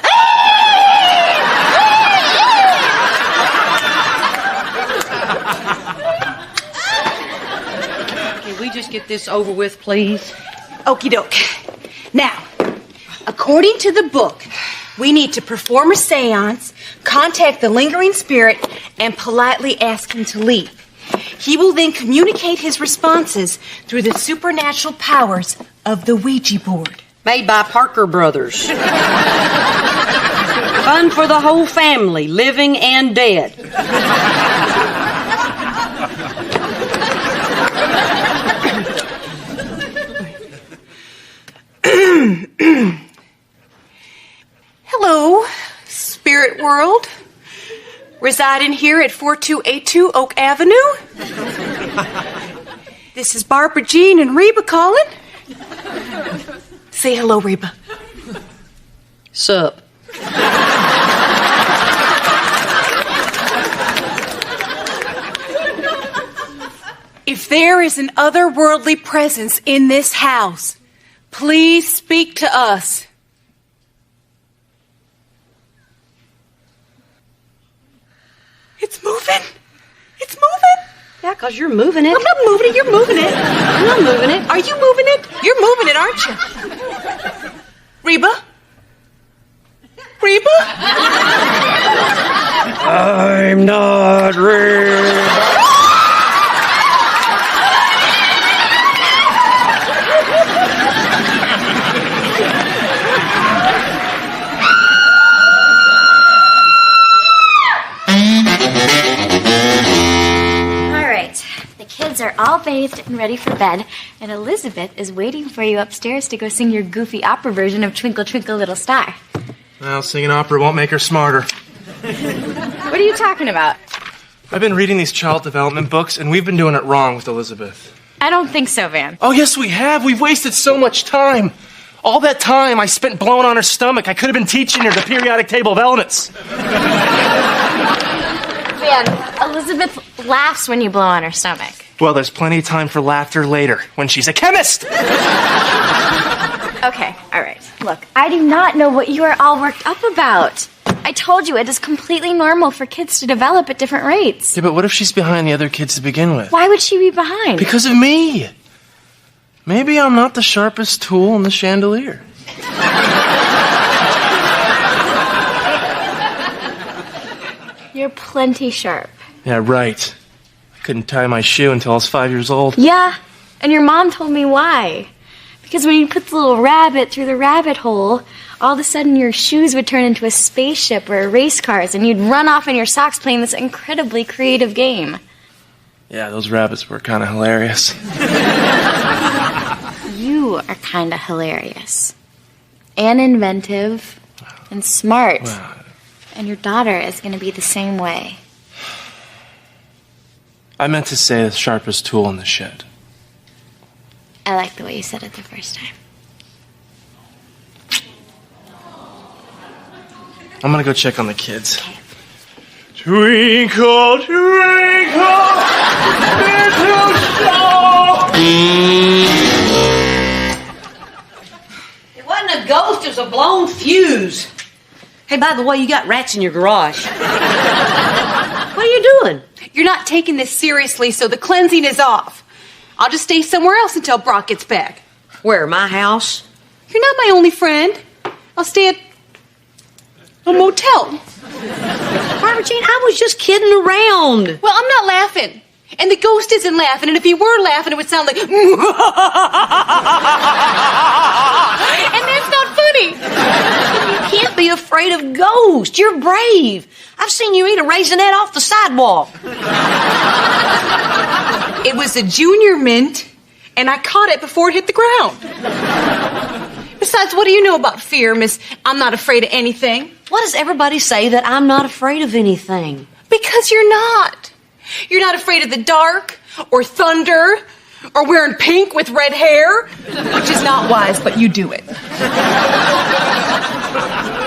Can we just get this over with, please? Okie doke. Now, according to the book, we need to perform a seance, contact the lingering spirit, and politely ask him to leave. He will then communicate his responses through the supernatural powers of the Ouija board. Made by Parker Brothers. Fun for the whole family, living and dead. Hello, spirit world. Residing here at 4282 Oak Avenue. This is Barbara Jean and Reba calling. Say hello, Reba. Sup? If there is an otherworldly presence in this house, please speak to us. It's moving. It's moving. Yeah, because you're moving it. I'm not moving it. You're moving it. I'm not moving it. Are you moving it? You're moving it, aren't you? Reba? Reba? I'm not Reba. Kids are all bathed and ready for bed, and Elizabeth is waiting for you upstairs to go sing your goofy opera version of Twinkle, Twinkle, Little Star. Well, singing opera won't make her smarter. What are you talking about? I've been reading these child development books, and we've been doing it wrong with Elizabeth. I don't think so, Van. Oh, yes, we have. We've wasted so much time. All that time I spent blowing on her stomach, I could have been teaching her the periodic table of elements. Van, Elizabeth laughs when you blow on her stomach. Well, there's plenty of time for laughter later, when she's a chemist! Okay, all right. Look, I do not know what you are all worked up about. I told you it is completely normal for kids to develop at different rates. Yeah, but what if she's behind the other kids to begin with? Why would she be behind? Because of me. Maybe I'm not the sharpest tool in the chandelier. You're plenty sharp. Yeah, right. I couldn't tie my shoe until I was 5 years old. Yeah, and your mom told me why. Because when you put the little rabbit through the rabbit hole, all of a sudden your shoes would turn into a spaceship or race cars, and you'd run off in your socks playing this incredibly creative game. Yeah, those rabbits were kind of hilarious. You are kind of hilarious. And inventive. And smart. Wow. And your daughter is going to be the same way. I meant to say the sharpest tool in the shed. I like the way you said it the first time. I'm gonna go check on the kids. Okay. Twinkle, twinkle, little star. It wasn't a ghost, it was a blown fuse. Hey, by the way, you got rats in your garage. What are you doing? You're not taking this seriously, so the cleansing is off. I'll just stay somewhere else until Brock gets back. Where, my house? You're not my only friend. I'll stay at a motel. Barbara Jean, I was just kidding around. Well, I'm not laughing. And the ghost isn't laughing, and if he were laughing, it would sound like... and that's not funny. You can't be afraid of ghosts. You're brave. I've seen you eat a raisinette off the sidewalk. It was a junior mint, and I caught it before it hit the ground. Besides, what do you know about fear, Miss I'm not afraid of anything? Why does everybody say that I'm not afraid of anything? Because you're not. You're not afraid of the dark, or thunder, or wearing pink with red hair, which is not wise, but you do it.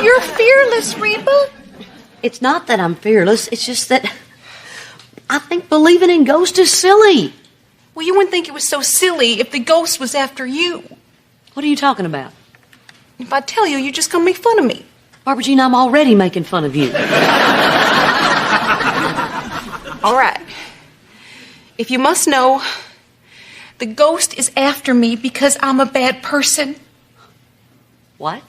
You're fearless, Reba. It's not that I'm fearless, it's just that I think believing in ghosts is silly. Well, you wouldn't think it was so silly if the ghost was after you. What are you talking about? If I tell you, you're just going to make fun of me. Barbara Jean, I'm already making fun of you. All right. If you must know, the ghost is after me because I'm a bad person. What?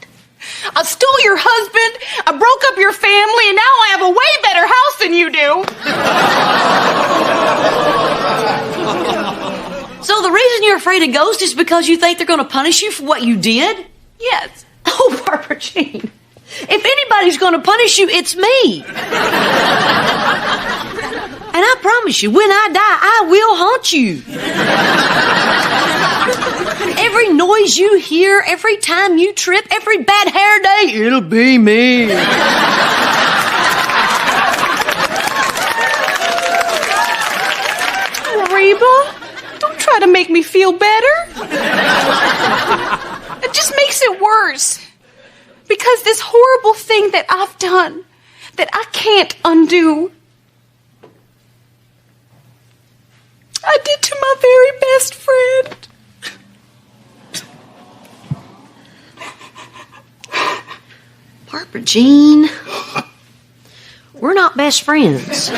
I stole your husband, I broke up your family, and now I have a way better house than you do. So the reason you're afraid of ghosts is because you think they're going to punish you for what you did? Yes. Oh, Barbara Jean. If anybody's going to punish you, it's me. And I promise you, when I die, I will haunt you. Every noise you hear, every time you trip, every bad hair day, it'll be me. Reba, don't try to make me feel better. It just makes it worse. Because this horrible thing that I've done, that I can't undo, I did to my very best friend. Barbara Jean, we're not best friends.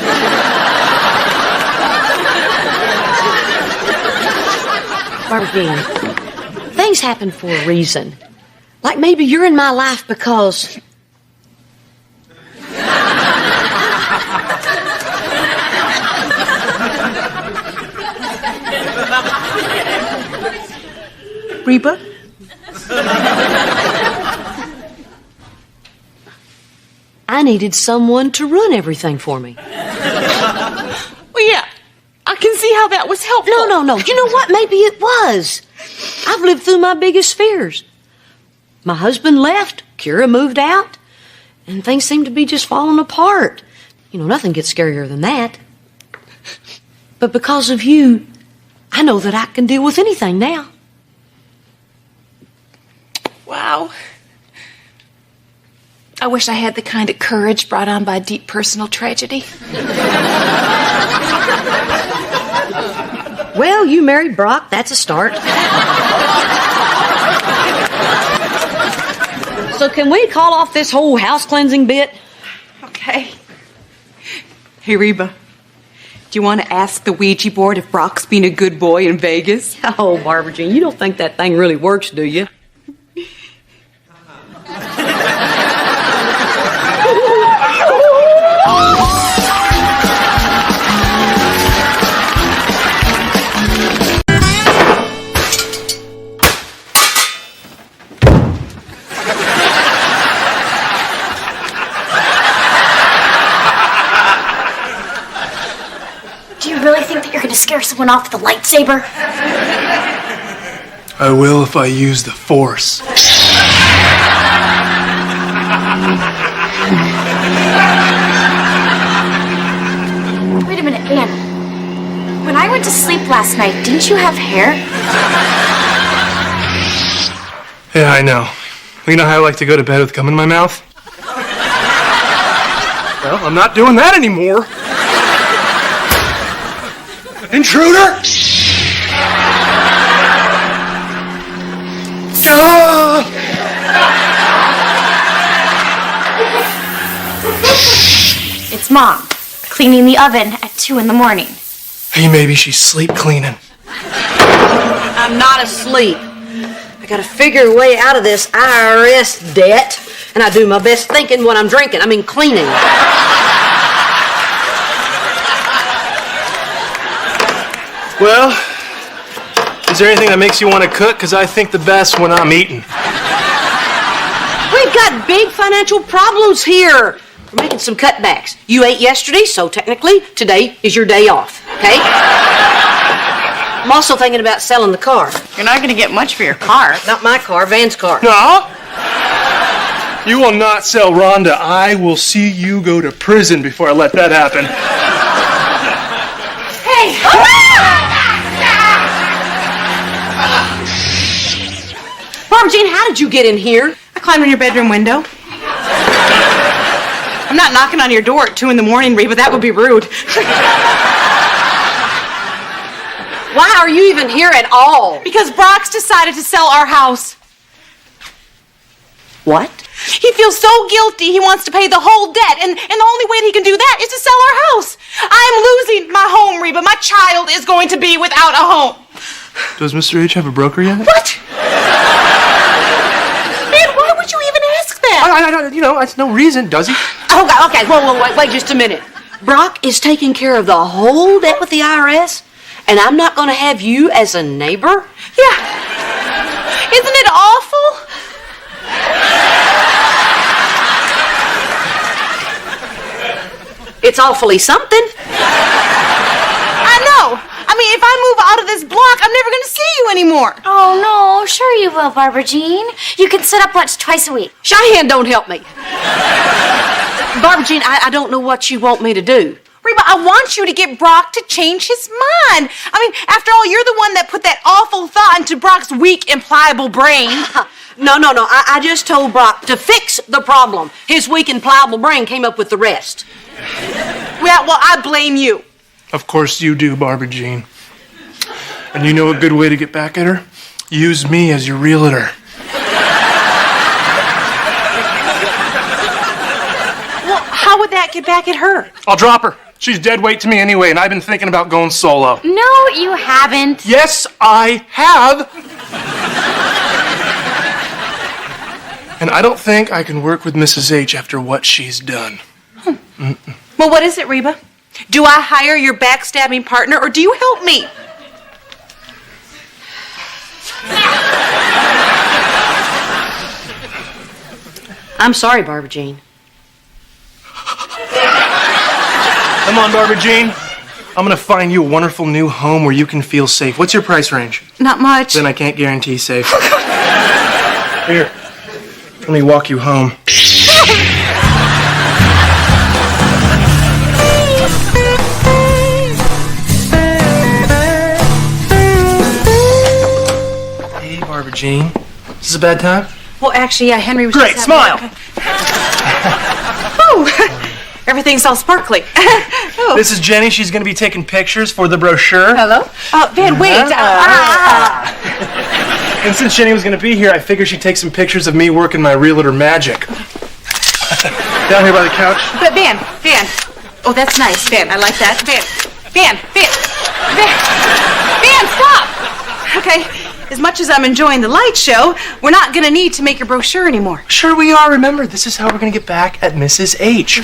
Barbara Jean, things happen for a reason. Like maybe you're in my life because... Reba? I needed someone to run everything for me. Well, yeah, I can see how that was helpful. No. You know what? Maybe it was. I've lived through my biggest fears. My husband left, Kira moved out, and things seem to be just falling apart. You know, nothing gets scarier than that. But because of you, I know that I can deal with anything now. Wow. I wish I had the kind of courage brought on by deep personal tragedy. Well, you married Brock. That's a start. So can we call off this whole house cleansing bit? Okay. Hey, Reba. Do you want to ask the Ouija board if Brock's been a good boy in Vegas? Oh, Barbara Jean, you don't think that thing really works, do you? Do you really think that you're going to scare someone off with a lightsaber? I will if I use the Force. Wait a minute, Van. When I went to sleep last night, didn't you have hair? Yeah, I know. You know how I like to go to bed with gum in my mouth? Well, I'm not doing that anymore. Intruder! It's Mom, cleaning the oven at 2 in the morning. Hey, maybe she's sleep cleaning. I'm not asleep. I gotta figure a way out of this IRS debt, and I do my best thinking when I'm drinking. I mean, cleaning. Well, is there anything that makes you want to cook? Because I think the best when I'm eating. We've got big financial problems here. We're making some cutbacks. You ate yesterday, so technically today is your day off, okay? I'm also thinking about selling the car. You're not going to get much for your car. Not my car, Van's car. No! You will not sell Rhonda. I will see you go to prison before I let that happen. Hey! Barbara Jean, how did you get in here? I climbed in your bedroom window. I'm not knocking on your door at 2 in the morning, Reba. That would be rude. Why are you even here at all? Because Brock's decided to sell our house. What? He feels so guilty he wants to pay the whole debt, and the only way that he can do that is to sell our house. I'm losing my home, Reba. My child is going to be without a home. Does Mr. H have a broker yet? What? Man, why would you even ask that? You know, that's no reason, does he? Okay, wait just a minute. Brock is taking care of the whole debt with the IRS, and I'm not going to have you as a neighbor? Yeah. Isn't it awful? It's awfully something. I know. I mean, if I move out of this block, I'm never going to see you anymore. Oh, no. Sure you will, Barbara Jean. You can set up lunch twice a week. Cheyenne, don't help me. Barbara Jean, I don't know what you want me to do. Reba, I want you to get Brock to change his mind. I mean, after all, you're the one that put that awful thought into Brock's weak and pliable brain. No. I just told Brock to fix the problem. His weak and pliable brain came up with the rest. Well, I blame you. Of course you do, Barbara Jean. And you know a good way to get back at her? Use me as your realtor. Well, how would that get back at her? I'll drop her. She's dead weight to me anyway, and I've been thinking about going solo. No, you haven't. Yes, I have. And I don't think I can work with Mrs. H after what she's done. Well, what is it, Reba? Do I hire your backstabbing partner, or do you help me? I'm sorry, Barbara Jean. Come on, Barbara Jean. I'm gonna find you a wonderful new home where you can feel safe. What's your price range? Not much. Then I can't guarantee safe. Here, let me walk you home. Hey, Barbara Jean. Is this a bad time? Well, actually, yeah, Henry was Great, just smile. Oh, everything's all sparkly. Oh. This is Jenny. She's going to be taking pictures for the brochure. Hello? Van, wait. And since Jenny was going to be here, I figured she'd take some pictures of me working my realtor magic. Down here by the couch. But Van. Oh, that's nice, Van. I like that. Van, stop! Okay, as much as I'm enjoying the light show, we're not going to need to make a brochure anymore. Sure we are. Remember, this is how we're going to get back at Mrs. H.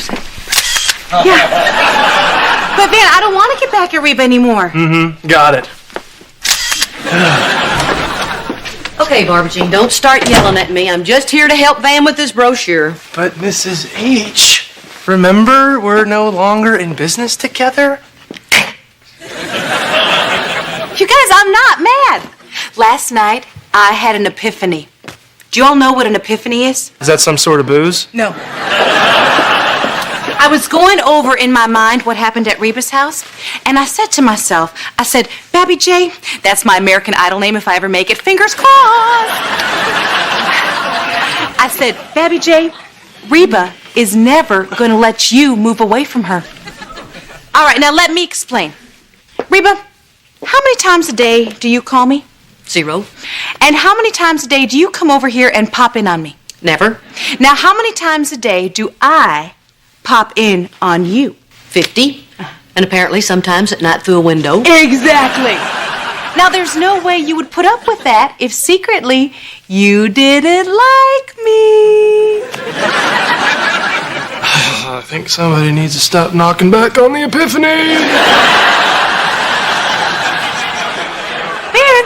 Yeah. But Van, I don't want to get back at Reba anymore. Mm-hmm. Got it. Okay, Barbara Jean, don't start yelling at me. I'm just here to help Van with this brochure. But Mrs. H, remember, we're no longer in business together? You guys, I'm not mad. Last night, I had an epiphany. Do you all know what an epiphany is? Is that some sort of booze? No. I was going over in my mind what happened at Reba's house, and I said to myself, Babby J, that's my American Idol name if I ever make it, fingers crossed. I said, Babby J, Reba is never going to let you move away from her. All right, now let me explain. Reba, how many times a day do you call me? 0. And how many times a day do you come over here and pop in on me? Never. Now, how many times a day do I pop in on you? 50. And apparently sometimes at night through a window. Exactly. Now, there's no way you would put up with that if secretly you didn't like me. I think somebody needs to stop knocking back on the epiphany. Man,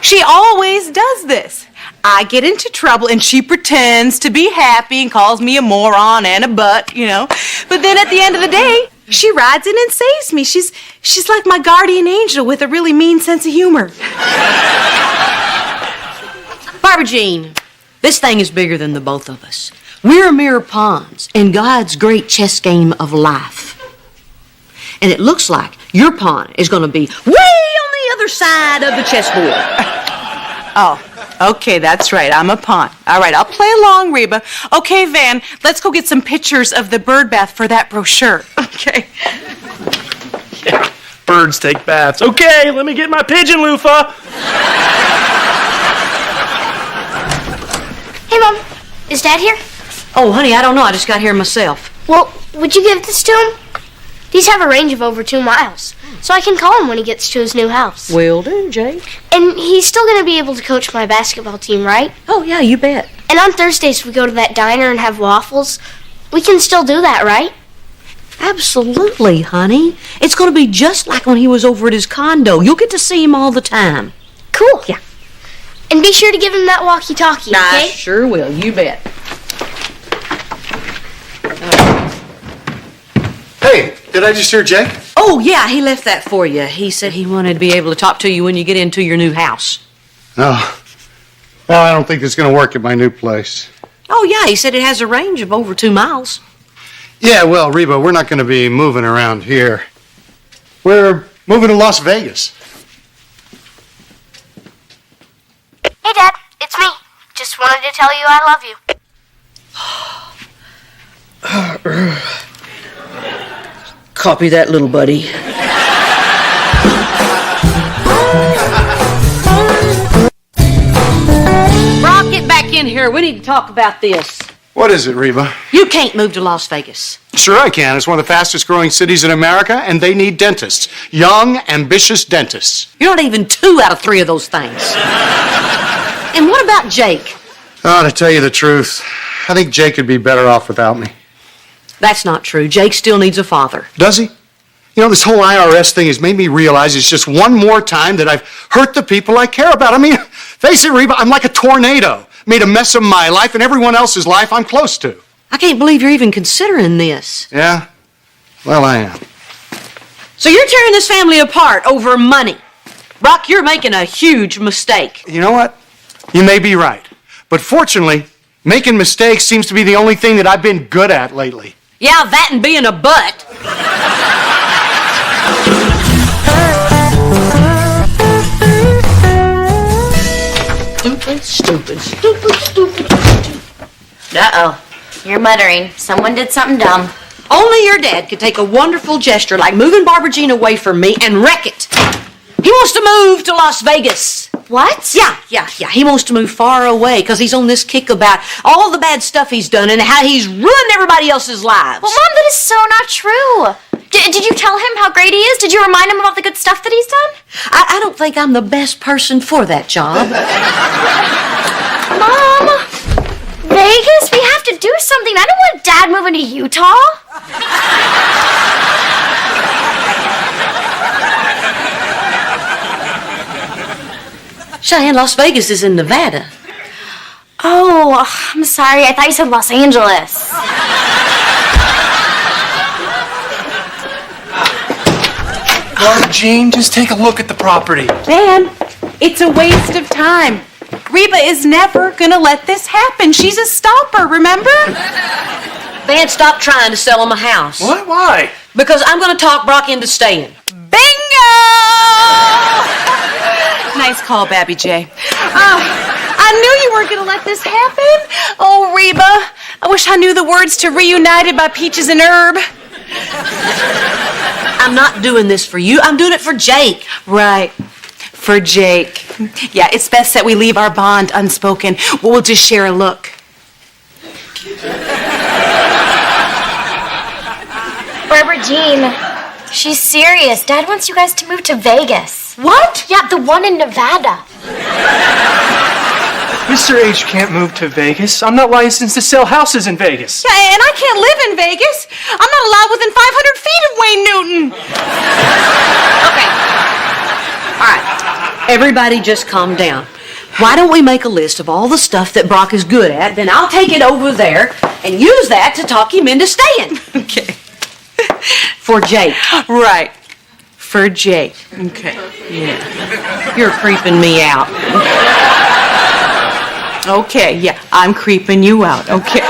she always does this. I get into trouble and she pretends to be happy and calls me a moron and a butt, you know. But then at the end of the day, she rides in and saves me. She's like my guardian angel with a really mean sense of humor. Barbara Jean, this thing is bigger than the both of us. We're mere pawns in God's great chess game of life. And it looks like your pawn is going to be way on the other side of the chessboard. Oh, okay, that's right. I'm a pawn. All right, I'll play along, Reba. Okay, Van, let's go get some pictures of the bird bath for that brochure. Okay. Yeah, birds take baths. Okay, let me get my pigeon loofah. Hey, Mom, is Dad here? Oh, honey, I don't know. I just got here myself. Well, would you give this to him? These have a range of over 2 miles, so I can call him when he gets to his new house. Will do, Jake. And he's still going to be able to coach my basketball team, right? Oh, yeah, you bet. And on Thursdays we go to that diner and have waffles. We can still do that, right? Absolutely, honey. It's going to be just like when he was over at his condo. You'll get to see him all the time. Cool. Yeah. And be sure to give him that walkie-talkie, okay? I sure will. You bet. Hey, did I just hear Jake? Oh, yeah, he left that for you. He said he wanted to be able to talk to you when you get into your new house. No. Well, I don't think it's going to work at my new place. Oh, yeah, he said it has a range of over 2 miles. Yeah, well, Reba, we're not going to be moving around here. We're moving to Las Vegas. Hey, Dad, it's me. Just wanted to tell you I love you. Copy that, little buddy. Rob, get back in here. We need to talk about this. What is it, Reba? You can't move to Las Vegas. Sure I can. It's one of the fastest growing cities in America, and they need dentists. Young, ambitious dentists. You're not even 2 out of 3 of those things. And what about Jake? Oh, to tell you the truth, I think Jake would be better off without me. That's not true. Jake still needs a father. Does he? You know, this whole IRS thing has made me realize it's just one more time that I've hurt the people I care about. I mean, face it, Reba, I'm like a tornado. Made a mess of my life and everyone else's life I'm close to. I can't believe you're even considering this. Yeah? Well, I am. So you're tearing this family apart over money. Brock, you're making a huge mistake. You know what? You may be right. But fortunately, making mistakes seems to be the only thing that I've been good at lately. Yeah, that and being a butt. Stupid. Uh-oh. You're muttering. Someone did something dumb. Only your dad could take a wonderful gesture like moving Barbara Jean away from me and wreck it. He wants to move to Las Vegas. What? Yeah. He wants to move far away because he's on this kick about all the bad stuff he's done and how he's ruined everybody else's lives. Well, Mom, that is so not true. Did you tell him how great he is? Did you remind him about the good stuff that he's done? I don't think I'm the best person for that job. Mom, Vegas? We have to do something. I don't want Dad moving to Utah. Cheyenne, Las Vegas is in Nevada. Oh, I'm sorry. I thought you said Los Angeles. Barbara Jean, just take a look at the property. Van, it's a waste of time. Reba is never gonna let this happen. She's a stopper, remember? Van, stop trying to sell him a house. What? Why? Because I'm going to talk Brock into staying. Bingo! Nice call, Babby J. I knew you weren't gonna let this happen. Oh, Reba, I wish I knew the words to Reunited by Peaches and Herb. I'm not doing this for you. I'm doing it for Jake. Right. For Jake. Yeah, it's best that we leave our bond unspoken. We'll just share a look. Barbara Jean, she's serious. Dad wants you guys to move to Vegas. What? Yeah, the one in Nevada. Mr. H can't move to Vegas. I'm not licensed to sell houses in Vegas. Yeah, and I can't live in Vegas. I'm not allowed within 500 feet of Wayne Newton. Okay. All right. Everybody just calm down. Why don't we make a list of all the stuff that Brock is good at, then I'll take it over there and use that to talk him into staying. Okay. For Jake. Right. For Jake. Okay. Yeah. You're creeping me out. Okay, yeah, I'm creeping you out. Okay.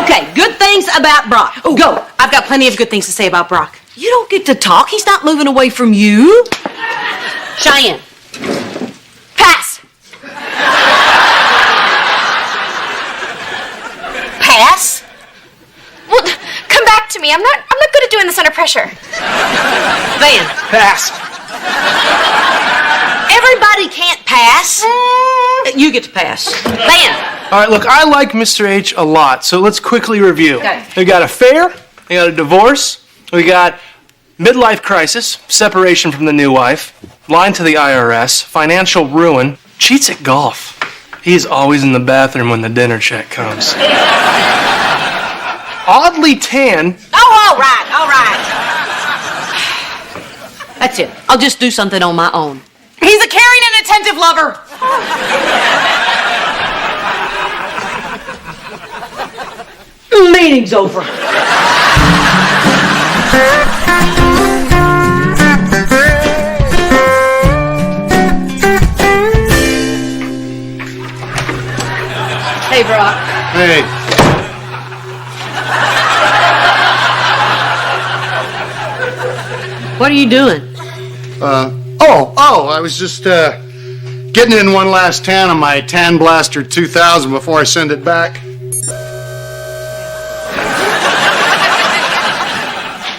Okay, good things about Brock. Ooh, go. I've got plenty of good things to say about Brock. You don't get to talk. He's not moving away from you. Cheyenne. Pass. Pass? Well, come back to me. I'm not good at doing this under pressure. Van. Pass. Everybody can't pass. You get to pass. Van. All right, look, I like Mr. H a lot, so let's quickly review. Okay. We got affair, we got a divorce, we got midlife crisis, separation from the new wife, line to the IRS, financial ruin, cheats at golf. He's always in the bathroom when the dinner check comes. Oddly tan. Oh, all right. That's it. I'll just do something on my own. He's a caring and attentive lover. Meeting's over. Hey, Brock. Hey. What are you doing? I was just, getting in one last tan on my Tan Blaster 2000 before I send it back.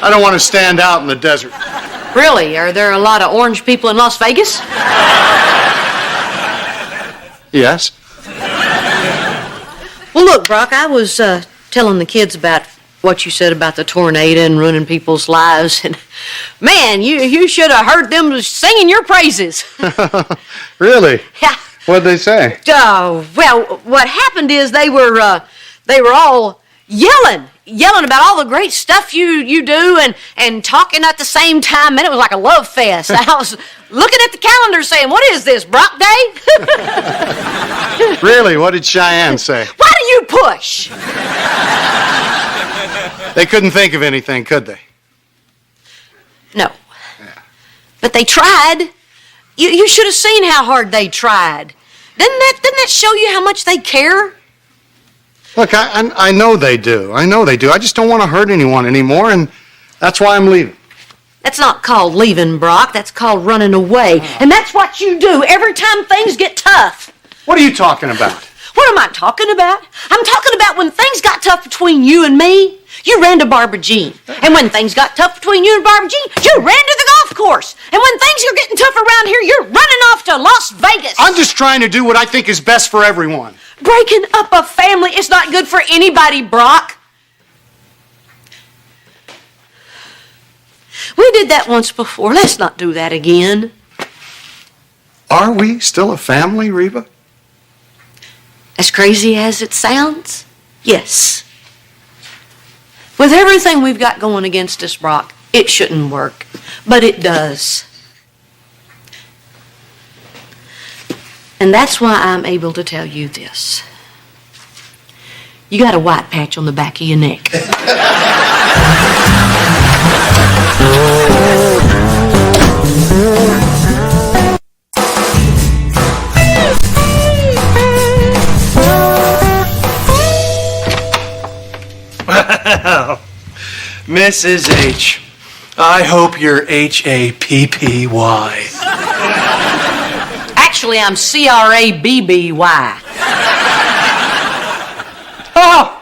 I don't want to stand out in the desert. Really? Are there a lot of orange people in Las Vegas? Yes? Well, look, Brock, I was telling the kids about what you said about the tornado and ruining people's lives, and man, you should have heard them singing your praises. Really? Yeah. What'd they say? Well, what happened is they were all yelling about all the great stuff you do and talking at the same time, and it was like a love fest. I was looking at the calendar saying, what is this, Brock Day? Really? What did Cheyenne say? Why do you push? They couldn't think of anything, could they? No. Yeah. But they tried. You should have seen how hard they tried. Didn't that show you how much they care? Look, I know they do. I know they do. I just don't want to hurt anyone anymore, and that's why I'm leaving. That's not called leaving, Brock. That's called running away. And that's what you do every time things get tough. What are you talking about? What am I talking about? I'm talking about when things got tough between you and me. You ran to Barbara Jean. And when things got tough between you and Barbara Jean, you ran to the golf course. And when things are getting tough around here, you're running off to Las Vegas. I'm just trying to do what I think is best for everyone. Breaking up a family is not good for anybody, Brock. We did that once before. Let's not do that again. Are we still a family, Reba? As crazy as it sounds, yes. With everything we've got going against us, Brock, it shouldn't work, but it does. And that's why I'm able to tell you this. You got a white patch on the back of your neck. Wow. Mrs. H, I hope you're Happy. Actually, I'm Crabby. Oh!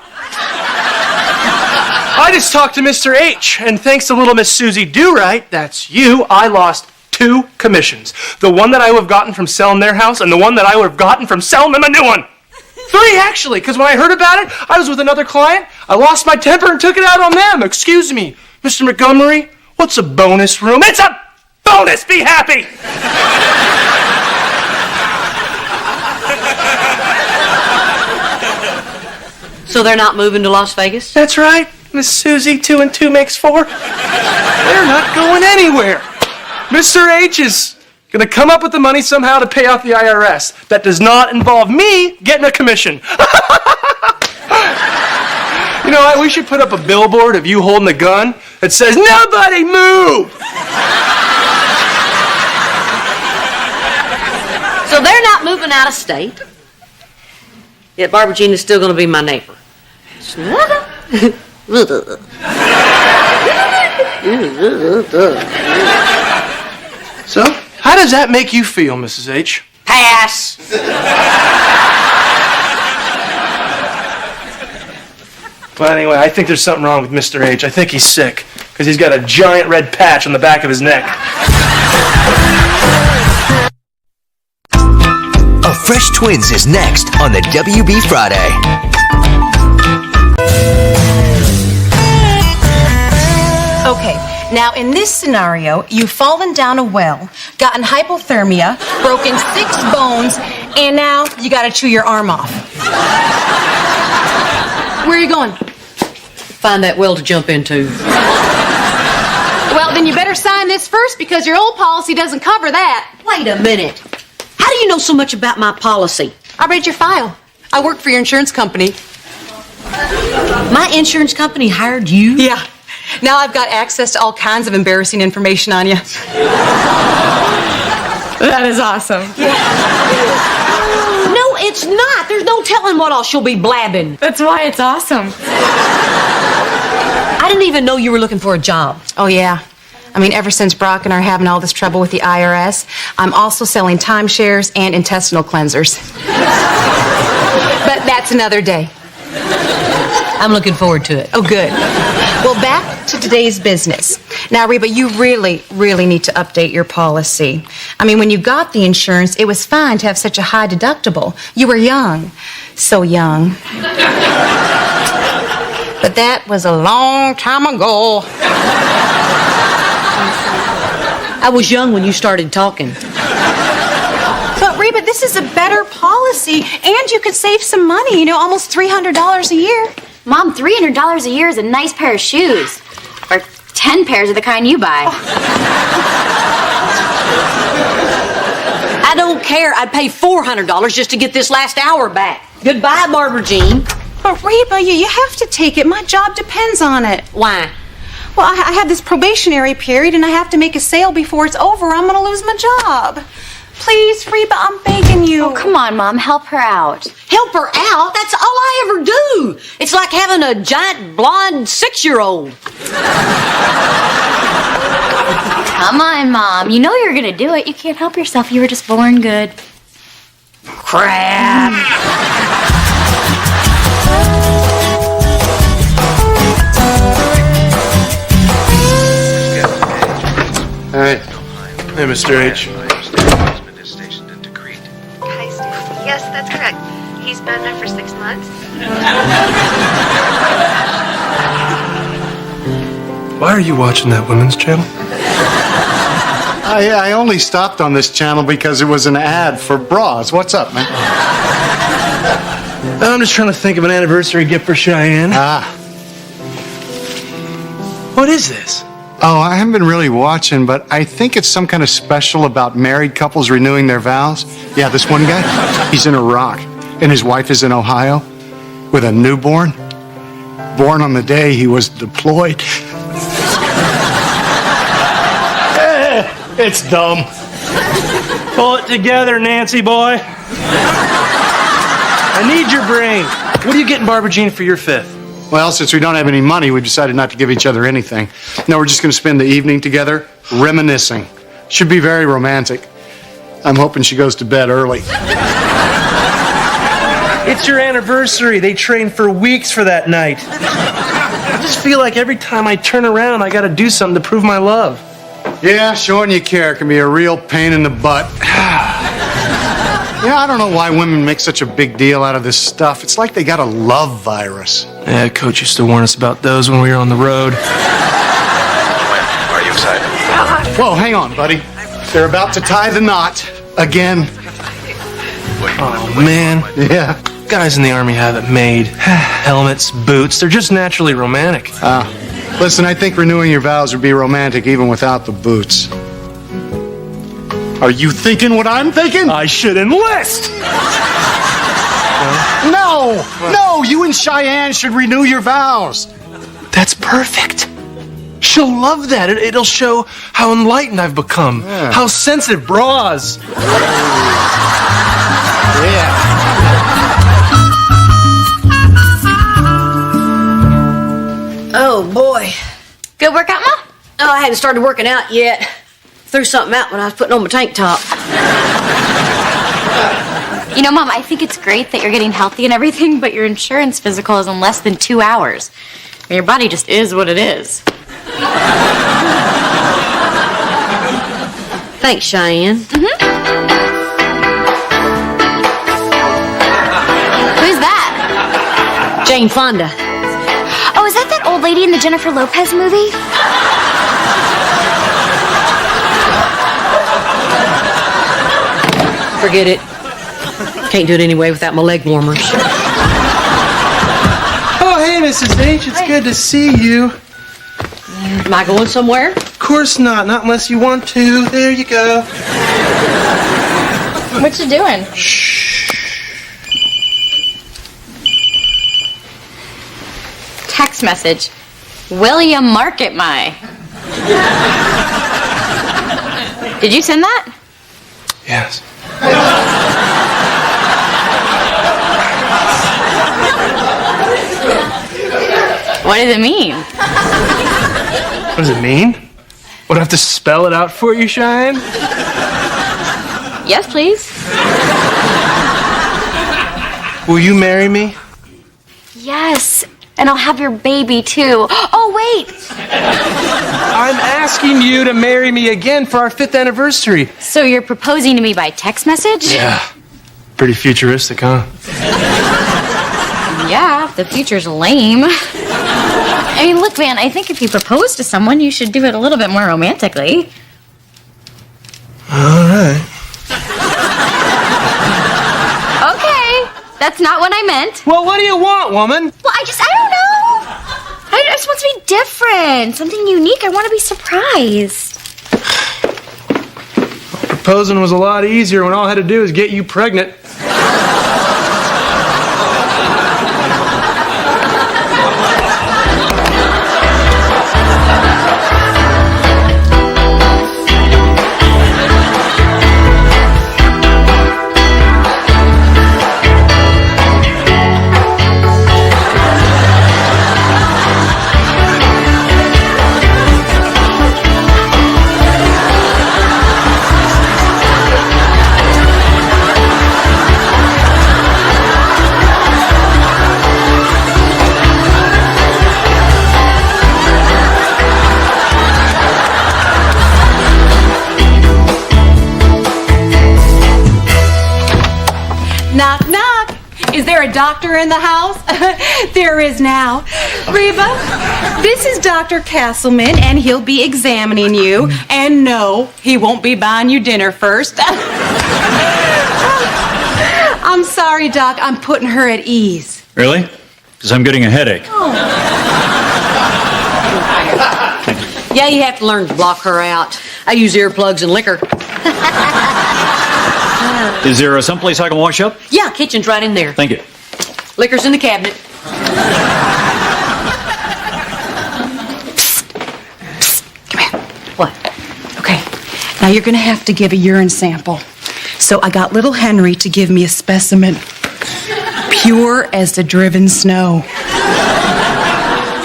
I just talked to Mr. H, and thanks to little Miss Susie Do-Right, that's you, I lost 2 commissions. The one that I would have gotten from selling their house, and the one that I would have gotten from selling them a new one. 3, actually, because when I heard about it, I was with another client, I lost my temper and took it out on them. Excuse me, Mr. Montgomery, what's a bonus room? It's a bonus! Be happy! So they're not moving to Las Vegas? That's right, Miss Susie. 2 and 2 makes 4. They're not going anywhere. Mr. H is going to come up with the money somehow to pay off the IRS. That does not involve me getting a commission. You know what? We should put up a billboard of you holding a gun that says, "Nobody move!" So they're not moving out of state. Yet Barbara Jean is still going to be my neighbor. So, how does that make you feel, Mrs. H? Pass. Well, anyway, I think there's something wrong with Mr. H. I think he's sick, because he's got a giant red patch on the back of his neck. A Fresh Twins is next on the WB Friday. Okay, now in this scenario, you've fallen down a well, gotten hypothermia, broken 6 bones, and now you gotta chew your arm off. Where are you going? Find that well to jump into. Well, then you better sign this first because your old policy doesn't cover that. Wait a minute. How do you know so much about my policy? I read your file. I work for your insurance company. My insurance company hired you? Yeah. Now I've got access to all kinds of embarrassing information on you. That is awesome. No, it's not. There's no telling what all she'll be blabbing. That's why it's awesome. I didn't even know you were looking for a job. Oh, yeah. I mean, ever since Brock and I are having all this trouble with the IRS, I'm also selling timeshares and intestinal cleansers. But that's another day. I'm looking forward to it. Oh, good. Well, back to today's business. Now, Reba, you really, really need to update your policy. I mean, when you got the insurance, it was fine to have such a high deductible. You were young. so young. But that was a long time ago. I was young when you started talking. But Reba, this is a better policy, and you could save some money, almost $300 a year. Mom, $300 a year is a nice pair of shoes. Or 10 pairs of the kind you buy. I don't care. I'd pay $400 just to get this last hour back. Goodbye, Barbara Jean. But Reba, you have to take it. My job depends on it. Why? Well, I have this probationary period, and I have to make a sale before it's over. I'm going to lose my job. Please, Reba, I'm begging you. Oh, come on, Mom. Help her out. Help her out? That's all I ever do. It's like having a giant blonde 6-year-old. Come on, Mom. You know you're going to do it. You can't help yourself. You were just born good. Crap. Hey. Hey, Mr. H. Hi, Steve. Yes, that's correct. He's been there for 6 months. Why are you watching that women's channel? I only stopped on this channel because it was an ad for bras. What's up, man? I'm just trying to think of an anniversary gift for Cheyenne. What is this? Oh, I haven't been really watching, but I think it's some kind of special about married couples renewing their vows. Yeah, this one guy, he's in Iraq, and his wife is in Ohio with a newborn, born on the day he was deployed. It's dumb. Pull it together, Nancy boy. I need your brain. What are you getting Barbara Jean for your 5th? Well, since we don't have any money, we decided not to give each other anything. No, we're just going to spend the evening together, reminiscing. Should be very romantic. I'm hoping she goes to bed early. It's your anniversary. They trained for weeks for that night. I just feel like every time I turn around, I got to do something to prove my love. Yeah, showing you care can be a real pain in the butt. I don't know why women make such a big deal out of this stuff. It's like they got a love virus. Yeah, Coach used to warn us about those when we were on the road. Are you excited? Whoa, hang on, buddy. They're about to tie the knot again. Oh, man. Yeah. Guys in the Army have it made. Helmets, boots, they're just naturally romantic. Listen, I think renewing your vows would be romantic even without the boots. Are you thinking what I'm thinking? I should enlist! No, you and Cheyenne should renew your vows. That's perfect. She'll love that. It'll show how enlightened I've become. Yeah. How sensitive bras. Yeah. Oh, boy. Good workout, Mom? Oh, I hadn't started working out yet. Threw something out when I was putting on my tank top. You know, Mom, I think it's great that you're getting healthy and everything, but your insurance physical is in less than 2 hours. I mean, your body just is what it is. Thanks, Cheyenne. Who's that? Jane Fonda. Oh, is that old lady in the Jennifer Lopez movie? Forget it. Can't do it anyway without my leg warmers. Oh, hey, Mrs. H. It's good to see you. Am I going somewhere? Of course not. Not unless you want to. There you go. What you doing? Shh. Text message. Will you market my? Did you send that? Yes. What does it mean? What does it mean? Would I have to spell it out for you, Cheyenne? Yes, please. Will you marry me? Yes, and I'll have your baby too. Oh, wait. I'm asking you to marry me again for our 5th anniversary. So you're proposing to me by text message? Yeah. Pretty futuristic, huh? Yeah, the future's lame. I mean, look, Van, I think if you propose to someone, you should do it a little bit more romantically. All right. Okay, that's not what I meant. Well, what do you want, woman? Well, I don't know. I just want to be different, something unique. I want to be surprised. Proposing was a lot easier when all I had to do was get you pregnant. Knock, knock. Is there a doctor in the house? There is now. Reba, this is Dr. Castleman, and he'll be examining you. And no, he won't be buying you dinner first. I'm sorry, Doc. I'm putting her at ease. Really? Because I'm getting a headache. Yeah, you have to learn to block her out. I use earplugs and liquor. Is there someplace I can wash up? Yeah, kitchen's right in there. Thank you. Liquor's in the cabinet. Come here. What? Okay. Now you're going to have to give a urine sample. So I got little Henry to give me a specimen. Pure as the driven snow.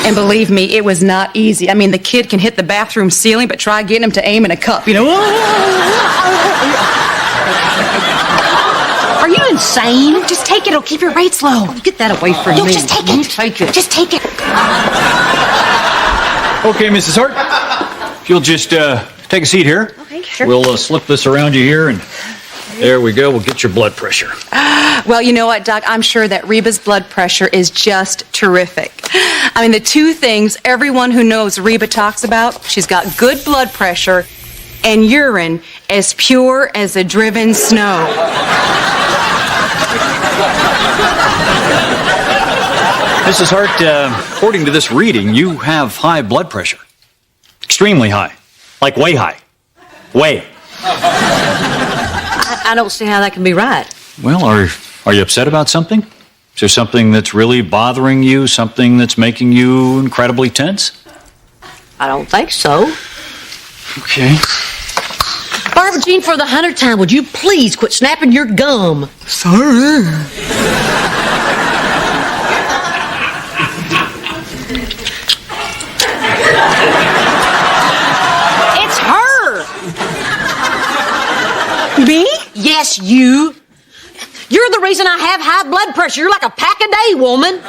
And believe me, it was not easy. I mean, the kid can hit the bathroom ceiling, but try getting him to aim in a cup, you know? Are you insane? Just take it. It'll keep your rates low. Oh, get that away from me. Just take it. Take it. Just take it. Okay, Mrs. Hart. If you'll just take a seat here. Okay, sure. We'll slip this around you here, and there we go. We'll get your blood pressure. Well, you know what, Doc? I'm sure that Reba's blood pressure is just terrific. I mean, the two things everyone who knows Reba talks about, she's got good blood pressure and urine as pure as the driven snow. Mrs. Hart, according to this reading, you have high blood pressure. Extremely high. Like way high. Way. I don't see how that can be right. Well, are you upset about something? Is there something that's really bothering you? Something that's making you incredibly tense? I don't think so. Okay. Barbara Jean, for the 100th time, would you please quit snapping your gum? Sorry. It's her! Me? Yes, you. You're the reason I have high blood pressure. You're like a pack-a-day woman. Wait,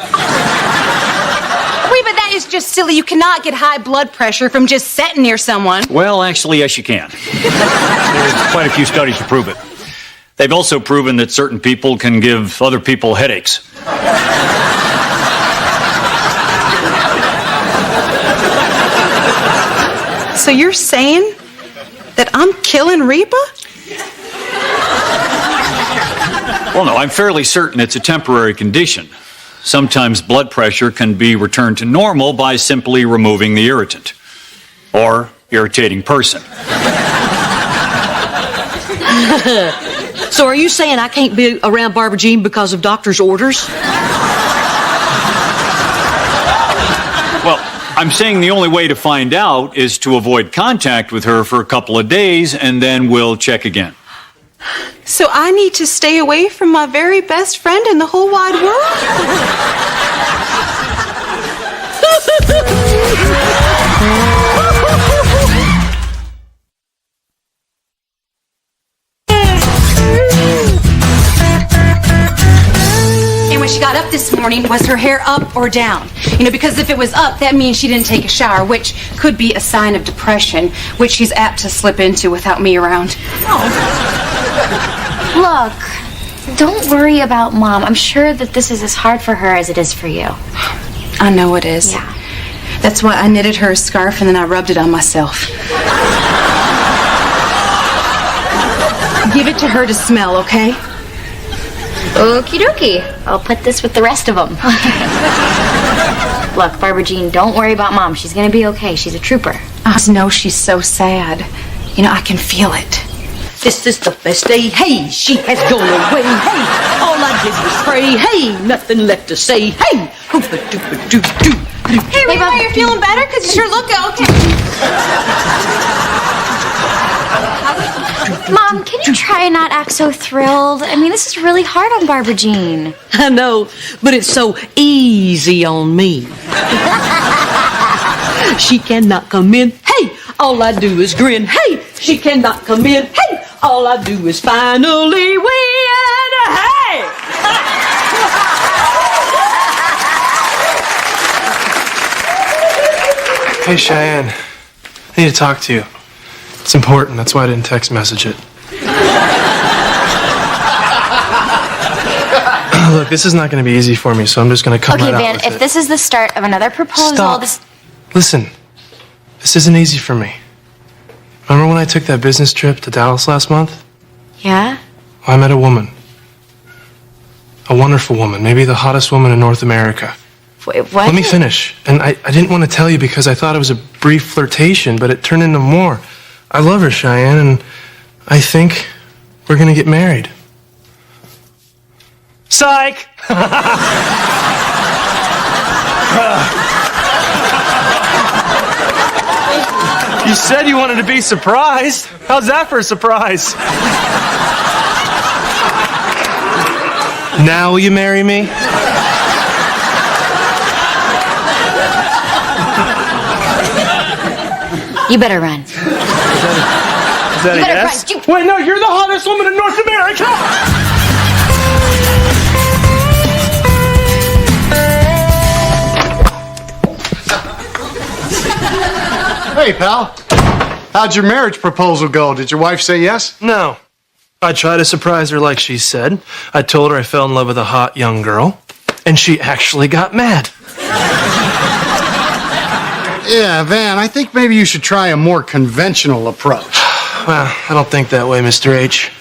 but that is just silly. You cannot get high blood pressure from just sitting near someone. Well, actually, yes, you can. There's quite a few studies to prove it. They've also proven that certain people can give other people headaches. So you're saying that I'm killing Reba? Well, no, I'm fairly certain it's a temporary condition. Sometimes blood pressure can be returned to normal by simply removing the irritant or irritating person. So are you saying I can't be around Barbara Jean because of doctor's orders? Well, I'm saying the only way to find out is to avoid contact with her for a couple of days, and then we'll check again. So I need to stay away from my very best friend in the whole wide world? And when she got up this morning, was her hair up or down? You know, because if it was up, that means she didn't take a shower, which could be a sign of depression, which she's apt to slip into without me around. Look, Don't worry about Mom. I'm sure that this is as hard for her as it is for you. I know it is. Yeah. That's why I knitted her a scarf and then I rubbed it on myself. Give it to her to smell, okay? Okie dokie. I'll put this with the rest of them. Look, Barbara Jean, don't worry about Mom. She's gonna be okay. She's a trooper. I know she's so sad. You know, I can feel it. This is the best day. Hey, she has gone away. Hey, all I did was pray. Hey, nothing left to say. Hey, hoopa-doopa-doo-doo. Hey, Reba, you're feeling better? Because you sure look okay. Mom, can you try and not act so thrilled? I mean, this is really hard on Barbara Jean. I know, but it's so easy on me. She cannot come in. Hey, all I do is grin. Hey, she cannot come in. Hey, all I do is finally win. Hey! Hey, Cheyenne. I need to talk to you. It's important. That's why I didn't text message it. Look, this is not going to be easy for me, so I'm just going to come right out Van, with if it. this is the start of another proposal... Stop. Listen, this isn't easy for me. Remember when I took that business trip to Dallas last month? Yeah? I met a woman. A wonderful woman. Maybe the hottest woman in North America. Wait, what? Let me finish. And I didn't want to tell you because I thought it was a brief flirtation, but it turned into more. I love her, Cheyenne, and I think we're going to get married. Psych! You said you wanted to be surprised. How's that for a surprise? Now will you marry me? You better run. Is that You a better yes? run. Wait, no, you're the hottest woman in North America! Hey, pal. How'd your marriage proposal go? Did your wife say yes? No. I tried to surprise her like she said. I told her I fell in love with a hot young girl, and she actually got mad. Yeah, Van, I think maybe you should try a more conventional approach. Well, I don't think that way, Mr. H.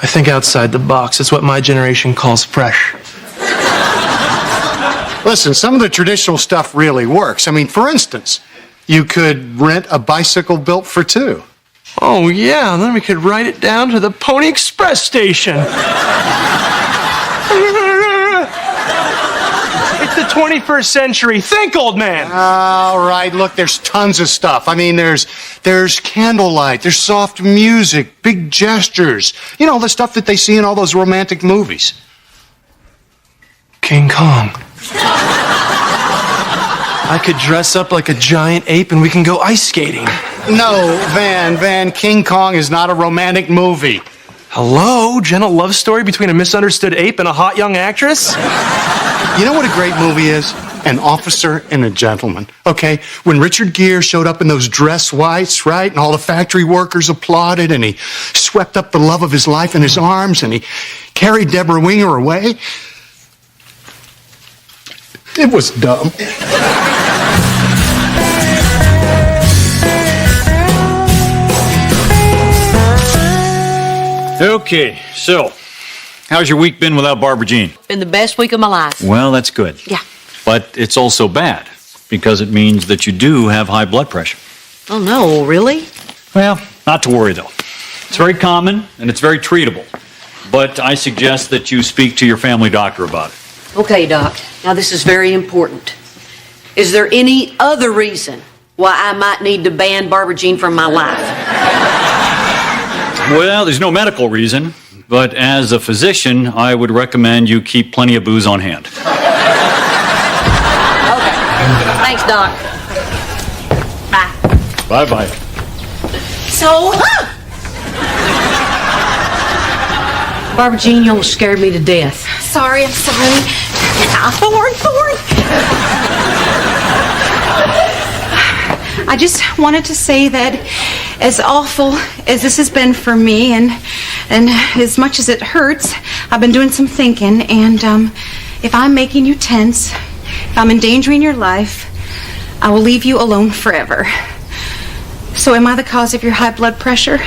I think outside the box. It's what my generation calls fresh. Listen, some of the traditional stuff really works. I mean, for instance, you could rent a bicycle built for two. Oh, yeah, and then we could ride it down to the Pony Express station. It's the 21st century. Think, old man. All right, look, there's tons of stuff. I mean, there's candlelight, there's soft music, big gestures. You know, the stuff that they see in all those romantic movies. King Kong. I could dress up like a giant ape and we can go ice skating. No, Van, King Kong is not a romantic movie. Hello? Gentle love story between a misunderstood ape and a hot young actress? You know what a great movie is? An Officer and a Gentleman. Okay, when Richard Gere showed up in those dress whites, right, and all the factory workers applauded, and he swept up the love of his life in his arms, and he carried Deborah Winger away. It was dumb. Okay, so how's your week been without Barbara Jean? Been the best week of my life. Well, that's good. Yeah. But it's also bad because it means that you do have high blood pressure. Oh, no, really? Well, not to worry though. It's very common and it's very treatable. But I suggest that you speak to your family doctor about it. Okay, Doc. Now, this is very important. Is there any other reason why I might need to ban Barbara Jean from my life? Well, there's no medical reason, but as a physician, I would recommend you keep plenty of booze on hand. Okay. Thanks, Doc. Bye. Bye-bye. So, Barbara Jean, you almost scared me to death. sorry, I'm sorry. Thorn. I just wanted to say that as awful as this has been for me and as much as it hurts, I've been doing some thinking, and if I'm making you tense, if I'm endangering your life, I will leave you alone forever. So am I the cause of your high blood pressure?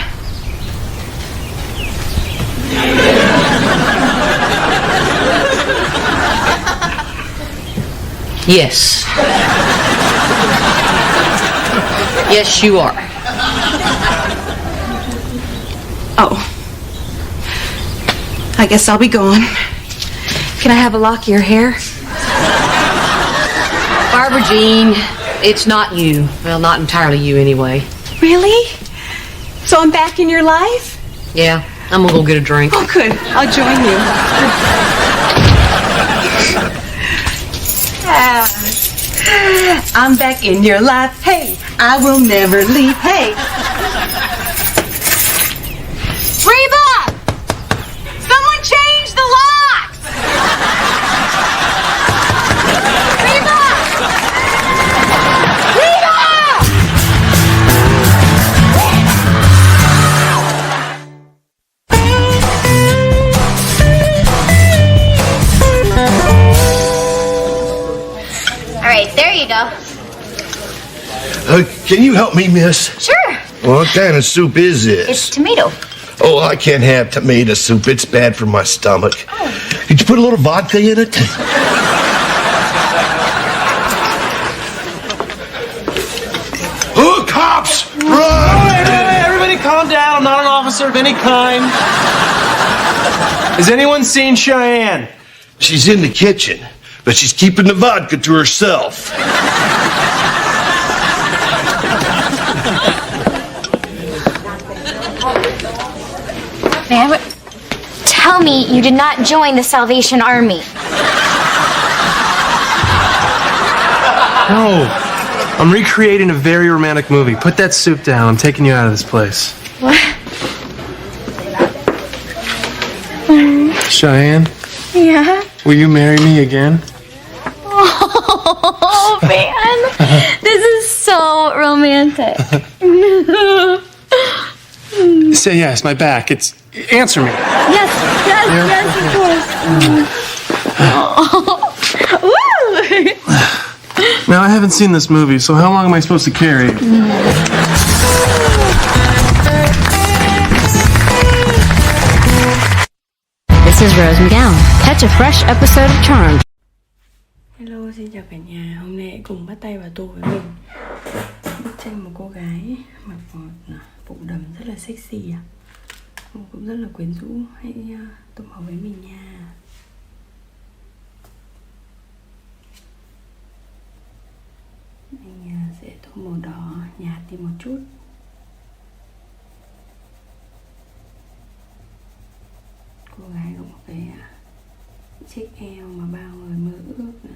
Yes. Yes, you are. Oh. I guess I'll be going. Can I have a lock of your hair? Barbara Jean, it's not you. Well, not entirely you anyway. Really? So I'm back in your life? Yeah, I'm gonna go get a drink. Oh, good. I'll join you. I'm back in your life. Hey, I will never leave. Hey. Reba! Someone change the locks! Reba! Reba! All right, there you go. Can you help me, miss? Sure. What kind of soup is this? It's tomato. Oh, I can't have tomato soup. It's bad for my stomach. Could you put a little vodka in it? Oh, cops! Run! Hey, everybody calm down. I'm not an officer of any kind. Has anyone seen Cheyenne? She's in the kitchen, but she's keeping the vodka to herself. Man, tell me you did not join the Salvation Army. No. I'm recreating a very romantic movie. Put that soup down. I'm taking you out of this place. What? Cheyenne, Yeah? will you marry me again? Oh, man. This is so romantic. Say yes, my back. Answer me. Yes, of course. Woo! Now, I haven't seen this movie, so how long am I supposed to carry? This is Rose McGowan. Catch a fresh episode of Charmed. Hello, xin chào cả nhà. Hôm nay cùng bắt tay vào tô với mình. Bức tranh một cô gái mặc một bụng đầm rất là sexy à. Cũng rất là quyến rũ. Hãy tô màu với mình nha. Anh sẽ tô màu đỏ nhạt đi một chút. Cô gái có một cái chiếc eo mà bao người mơ ước nè.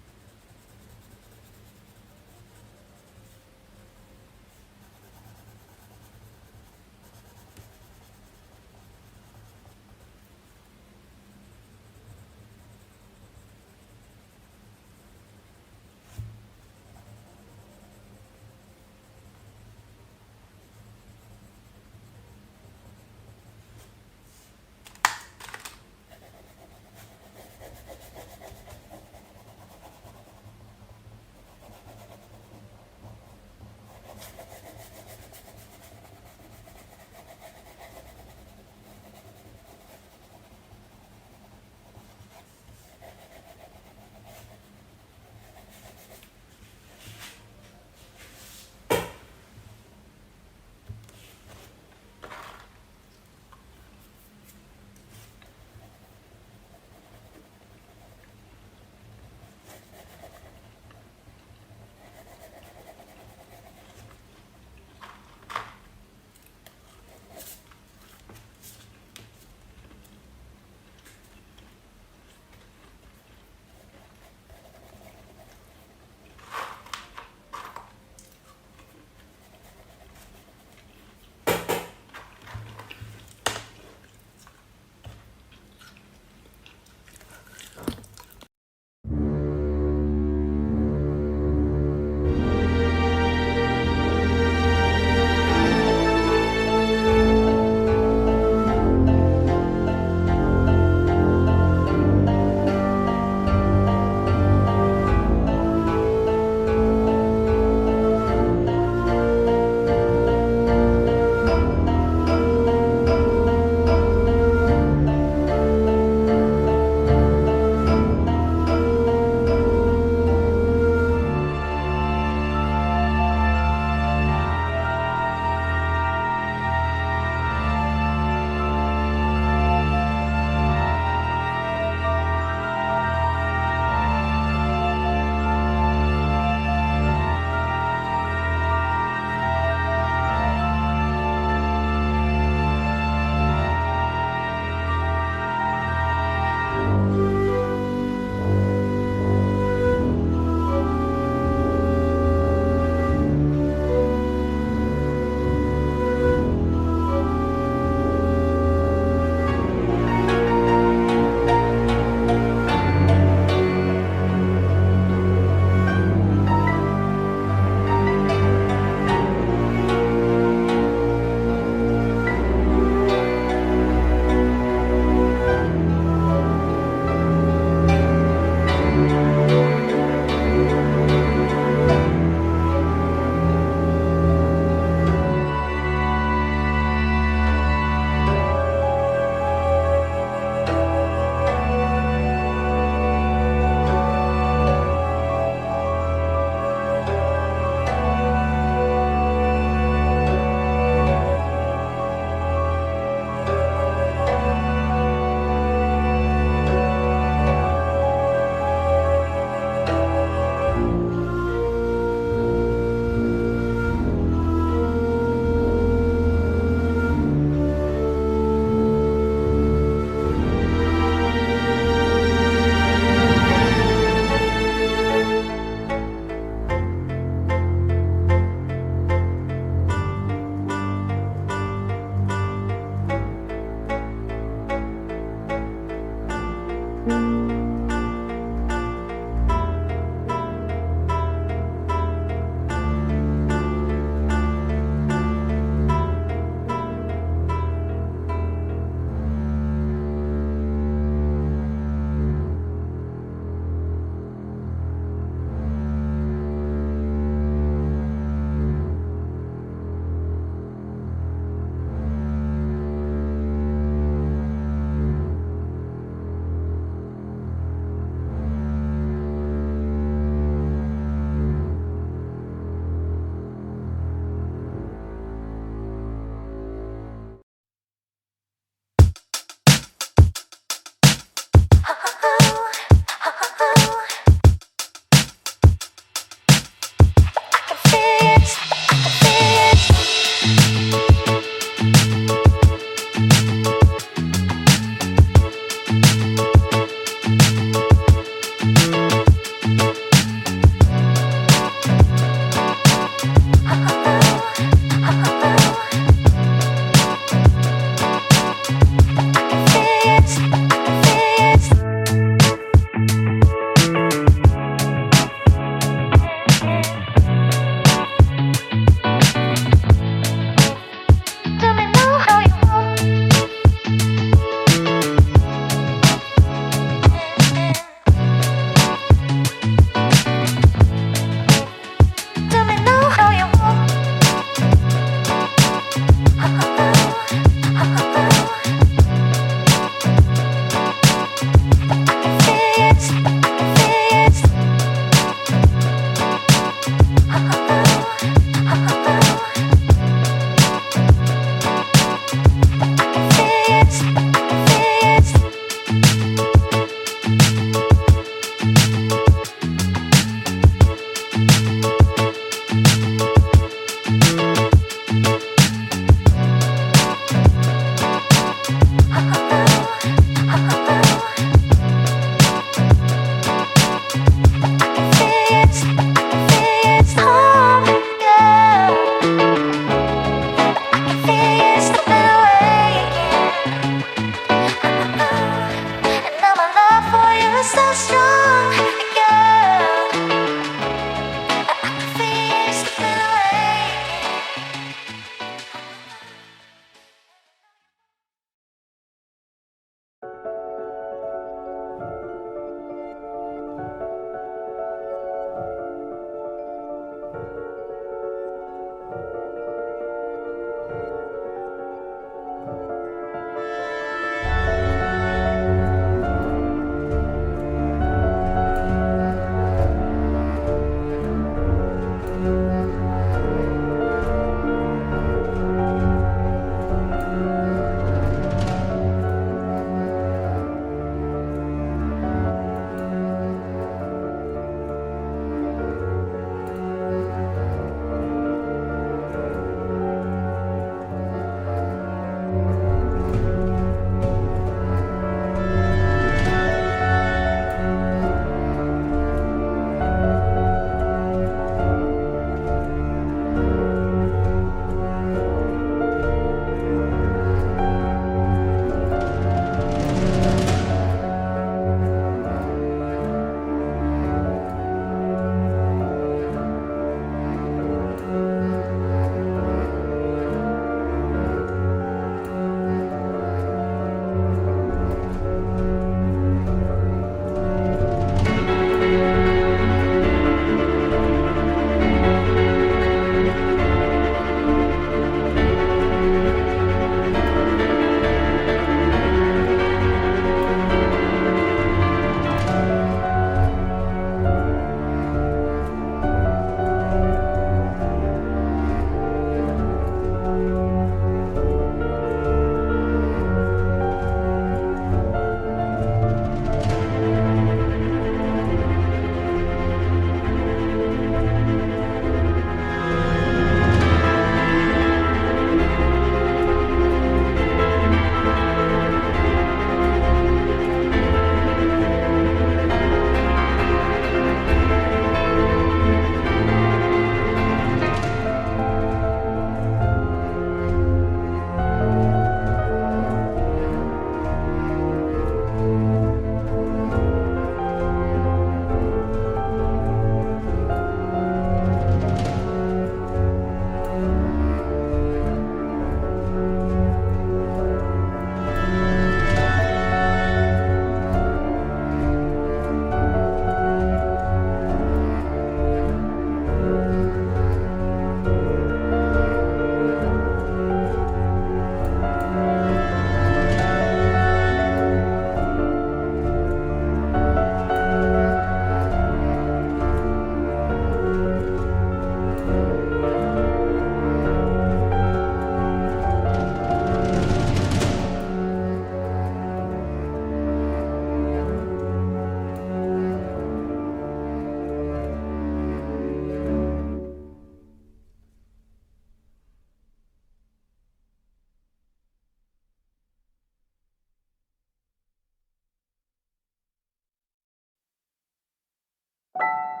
Bye.